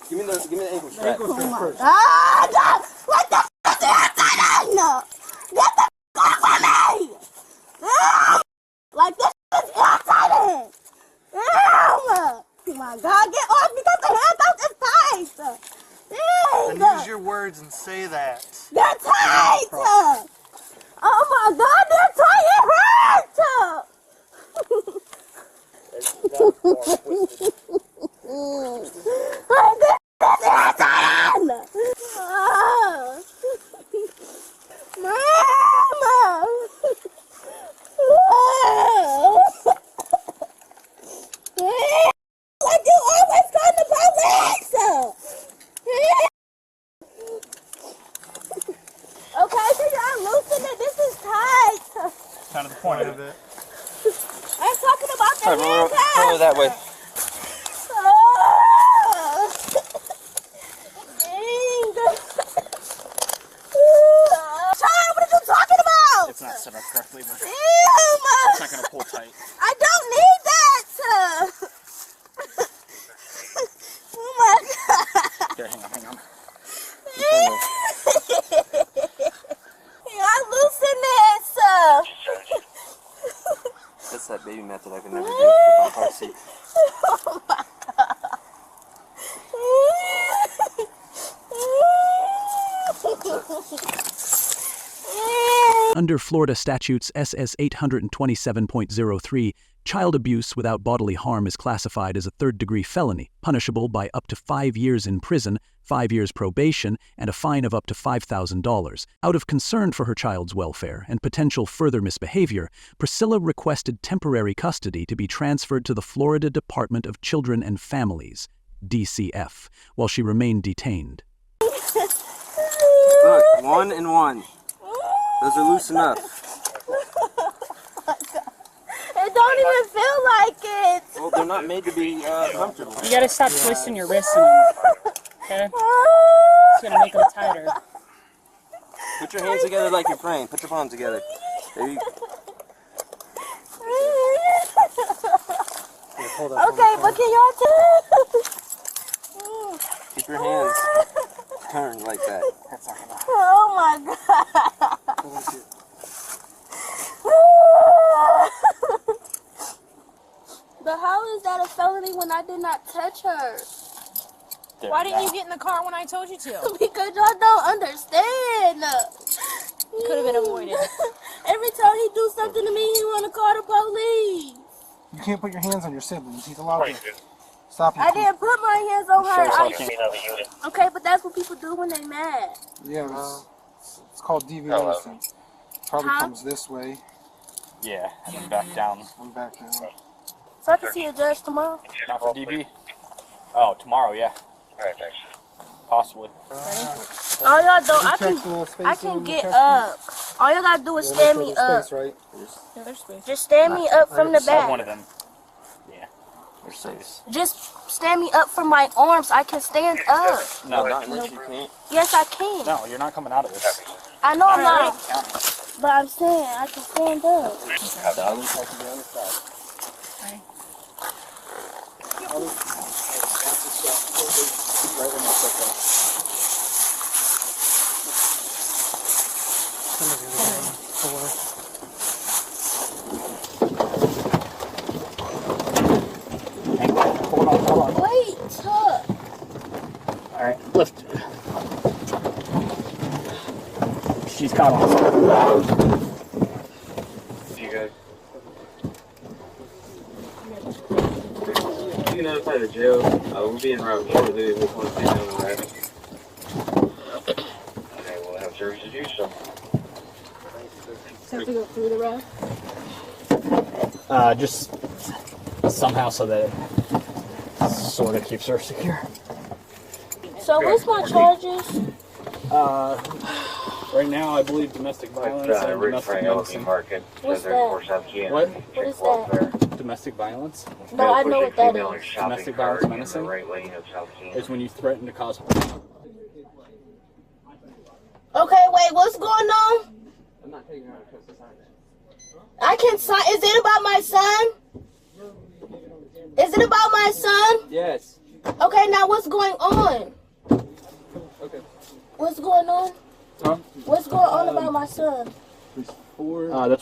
Give me the ankle strap. Oh my God! What the f*** is happening? Get the f*** off of me! Like this is irritating! Oh my God, get off because the handcuff is tight! And use your words and say that. They're tight! Oh my God, they're tight! It Like you always call the police! Okay, so y'all loosen it. This is tight. Kind of the point of it. I'm talking about the handcuffs. Roll that way. Child, what are you talking about? It's not set up correctly, but it's not going to pull tight. I don't need that. Oh my God. Here, hang on. I loosen this. That's that baby method I can never do with my car seat. Oh my Under Florida statutes SS 827.03, child abuse without bodily harm is classified as a third-degree felony, punishable by up to 5 years in prison, 5 years probation, and a fine of up to $5,000. Out of concern for her child's welfare and potential further misbehavior, Priscilla requested temporary custody to be transferred to the Florida Department of Children and Families, DCF, while she remained detained. Look, 1 and 1. Those are loose enough. It don't even feel like it. Well, they're not made to be comfortable. You got to stop twisting your wrists anymore. Okay? It's going to make them tighter. Put your hands together like you're praying. Put your palms together. There you go. Okay, but can y'all tell? Keep your hands turned like that. Oh my God. But how is that a felony when I did not touch her? Why didn't you get in the car when I told you to? Because y'all don't understand. Could have been avoided. Every time he do something to me, he want to call the police. You can't put your hands on your siblings. He's allowed to stop you. I didn't put my hands on her. Sure, Okay, but that's what people do when they're mad. Yeah, it's called deviation. Probably comes this way. Yeah, and then back down. I'm back down. So I can see a judge tomorrow. Not for DB? Oh, tomorrow, yeah. Alright, thanks. Possibly. All y'all do, I can get up. All y'all gotta do is stand me up. Just stand me up from the back. One of them. Yeah. There's space. Just stand me up from my arms. I can stand up. No, not unless you can't. Yes, I can. No, you're not coming out of this. I know I'm not. But I'm saying I can stand up. Wait, Tuck. Alright, lift. She's caught on. You guys. You can notify the jail. We'll be in route shortly. We'll want to stay down the way. Okay, we'll have services do so. So have to go through the road? Just somehow so that it sort of keeps her secure. So what's my charges? Right now I believe domestic violence and domestic menacing. What's that? What? What is that? Domestic violence? No, I know what that is. Domestic violence menacing is when you threaten to cause. Okay, wait, what's going on? I'm not taking her out of custody. I can sign. Is it about my son? Is it about my son? Yes. Okay, now what's going on? Okay. What's going on? Huh? What's going on about my son? That's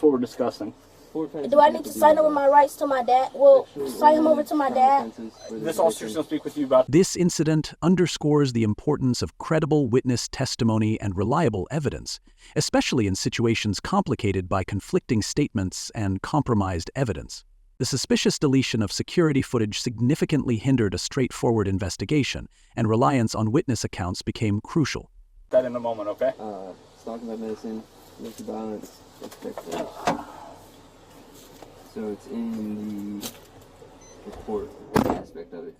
what we're discussing. Do I need to sign over my rights to my dad? Well, sign him over to my dad? This officer's going to speak with you about. This incident underscores the importance of credible witness testimony and reliable evidence, especially in situations complicated by conflicting statements and compromised evidence. The suspicious deletion of security footage significantly hindered a straightforward investigation, and reliance on witness accounts became crucial. That in a moment, okay? Talking about medicine, domestic violence, expected. So it's in the report, what aspect of it?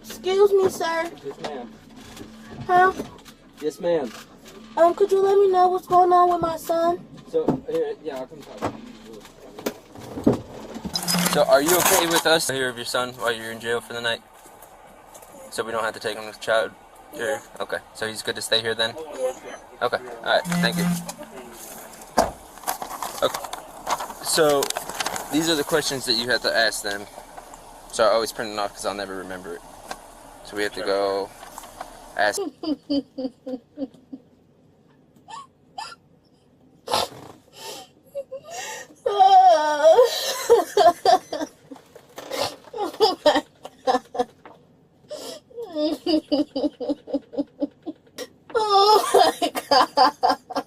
Excuse me, sir. Yes, ma'am. Huh? Yes, ma'am. Could you let me know what's going on with my son? So, yeah, I'll come talk to you. So, are you okay with us here of your son while you're in jail for the night? So we don't have to take him to child? Yeah. Okay, so he's good to stay here then? Yeah. Okay, alright, thank you. Okay. So, these are the questions that you have to ask them. So I always print it off because I'll never remember it. So we have to go ask. Oh my God. Oh my God.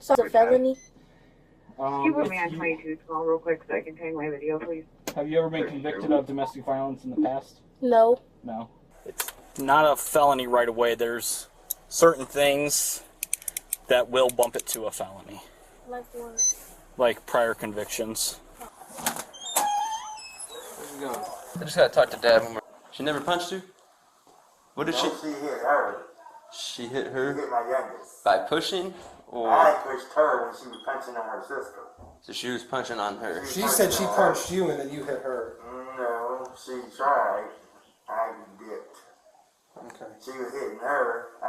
So it's a felony? Can you put me on 22 small real quick so I can take my video, please? Have you ever been convicted of domestic violence in the past? No. No. It's not a felony right away. There's certain things that will bump it to a felony. Like what? Like prior convictions. Where's she going? I just gotta talk to Dad one more. She never punched you? What did she? She hit her. She hit her? She hit my youngest. By pushing? Or? I pushed her when she was punching on her sister. So she was punching on her. She said she punched you and then you hit her. No, she tried. I dipped. Okay. She was hitting her. I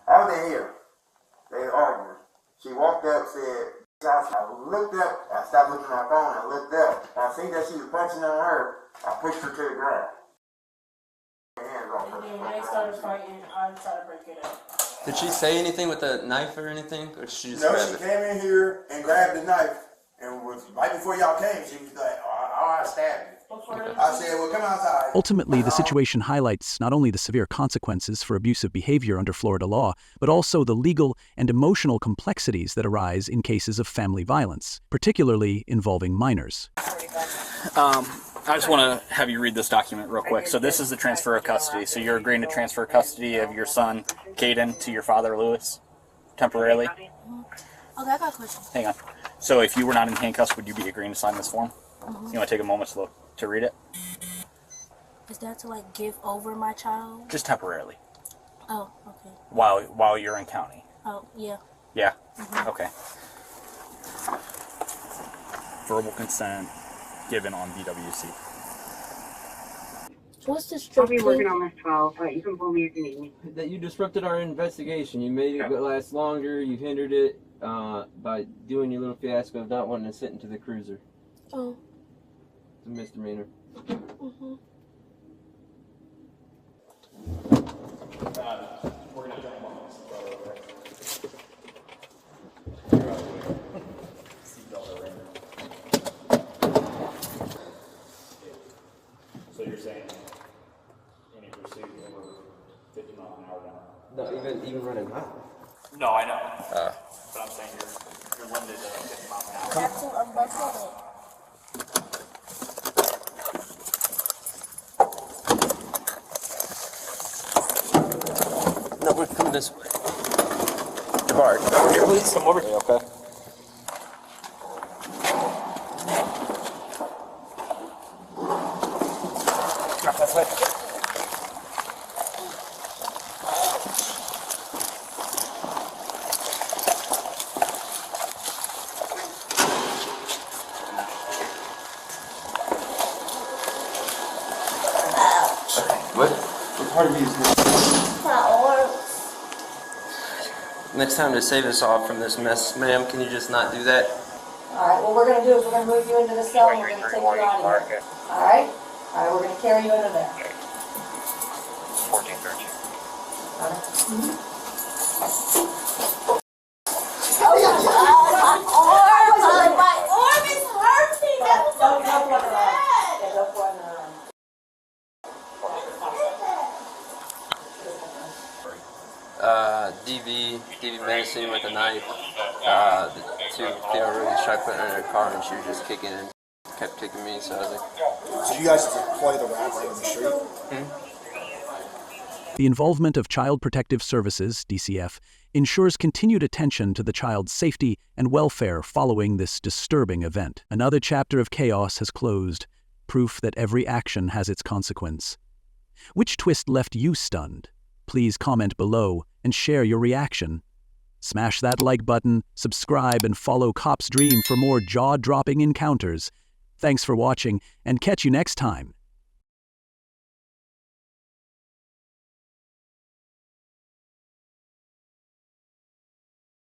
was in here. They were arguing. She walked up, said, I looked up, I stopped looking at my phone, I looked up. I seen that she was punching on her. I pushed her to the ground. And then they started fighting. I tried to break it up. Did she say anything with a knife or anything? Or did she just No, grab she it? came in here and grabbed the knife. And was right before y'all came, she was like, oh, I stabbed you. I said, well, come outside. Ultimately, the situation highlights not only the severe consequences for abusive behavior under Florida law, but also the legal and emotional complexities that arise in cases of family violence, particularly involving minors. I just want to have you read this document real quick. So this is the transfer of custody. So you're agreeing to transfer custody of your son, Caden, to your father, Lewis, temporarily? Okay, I got a question. Hang on. So if you were not in handcuffs, would you be agreeing to sign this form? Mhm. You want to take a moment to read it? Is that to like give over my child? Just temporarily, Oh, okay. while you're in county. Oh, yeah. Yeah? Mhm. Okay. Verbal consent given on BWC. What's the I'll strip be club? working on this 12, but you can pull me if you need me. That you disrupted our investigation. You made it last longer. You hindered it by doing your little fiasco of not wanting to sit into the cruiser. Oh. It's a misdemeanor. Mm-hmm. We're going to jump on this. So you're saying any pursuit over 50 miles an hour now? No, even running wild. No, I know. But I'm saying you're limited to 50 miles an hour. I have to unbuckle it. No, we're coming this way. Bart, over here, please. Come over here, okay? That's way. What? What part of you is this? My arms. Next time to save us all from this mess, ma'am, can you just not do that? Alright, what we're going to do is we're going to move you into the cell and we're going to take you out of here. Alright? Alright, we're going to carry you into there. 1413. Oh my God, my arm is hurting. That was so bad. DV menacing with a knife. The two people really tried putting her in her car and she was just kicking and kept kicking me, so I was like... So you guys just play the rap right in the street? The involvement of Child Protective Services, DCF, ensures continued attention to the child's safety and welfare following this disturbing event. Another chapter of chaos has closed, proof that every action has its consequence. Which twist left you stunned? Please comment below and share your reaction. Smash that like button, subscribe, and follow Cop's Dream for more jaw-dropping encounters. Thanks for watching, and catch you next time.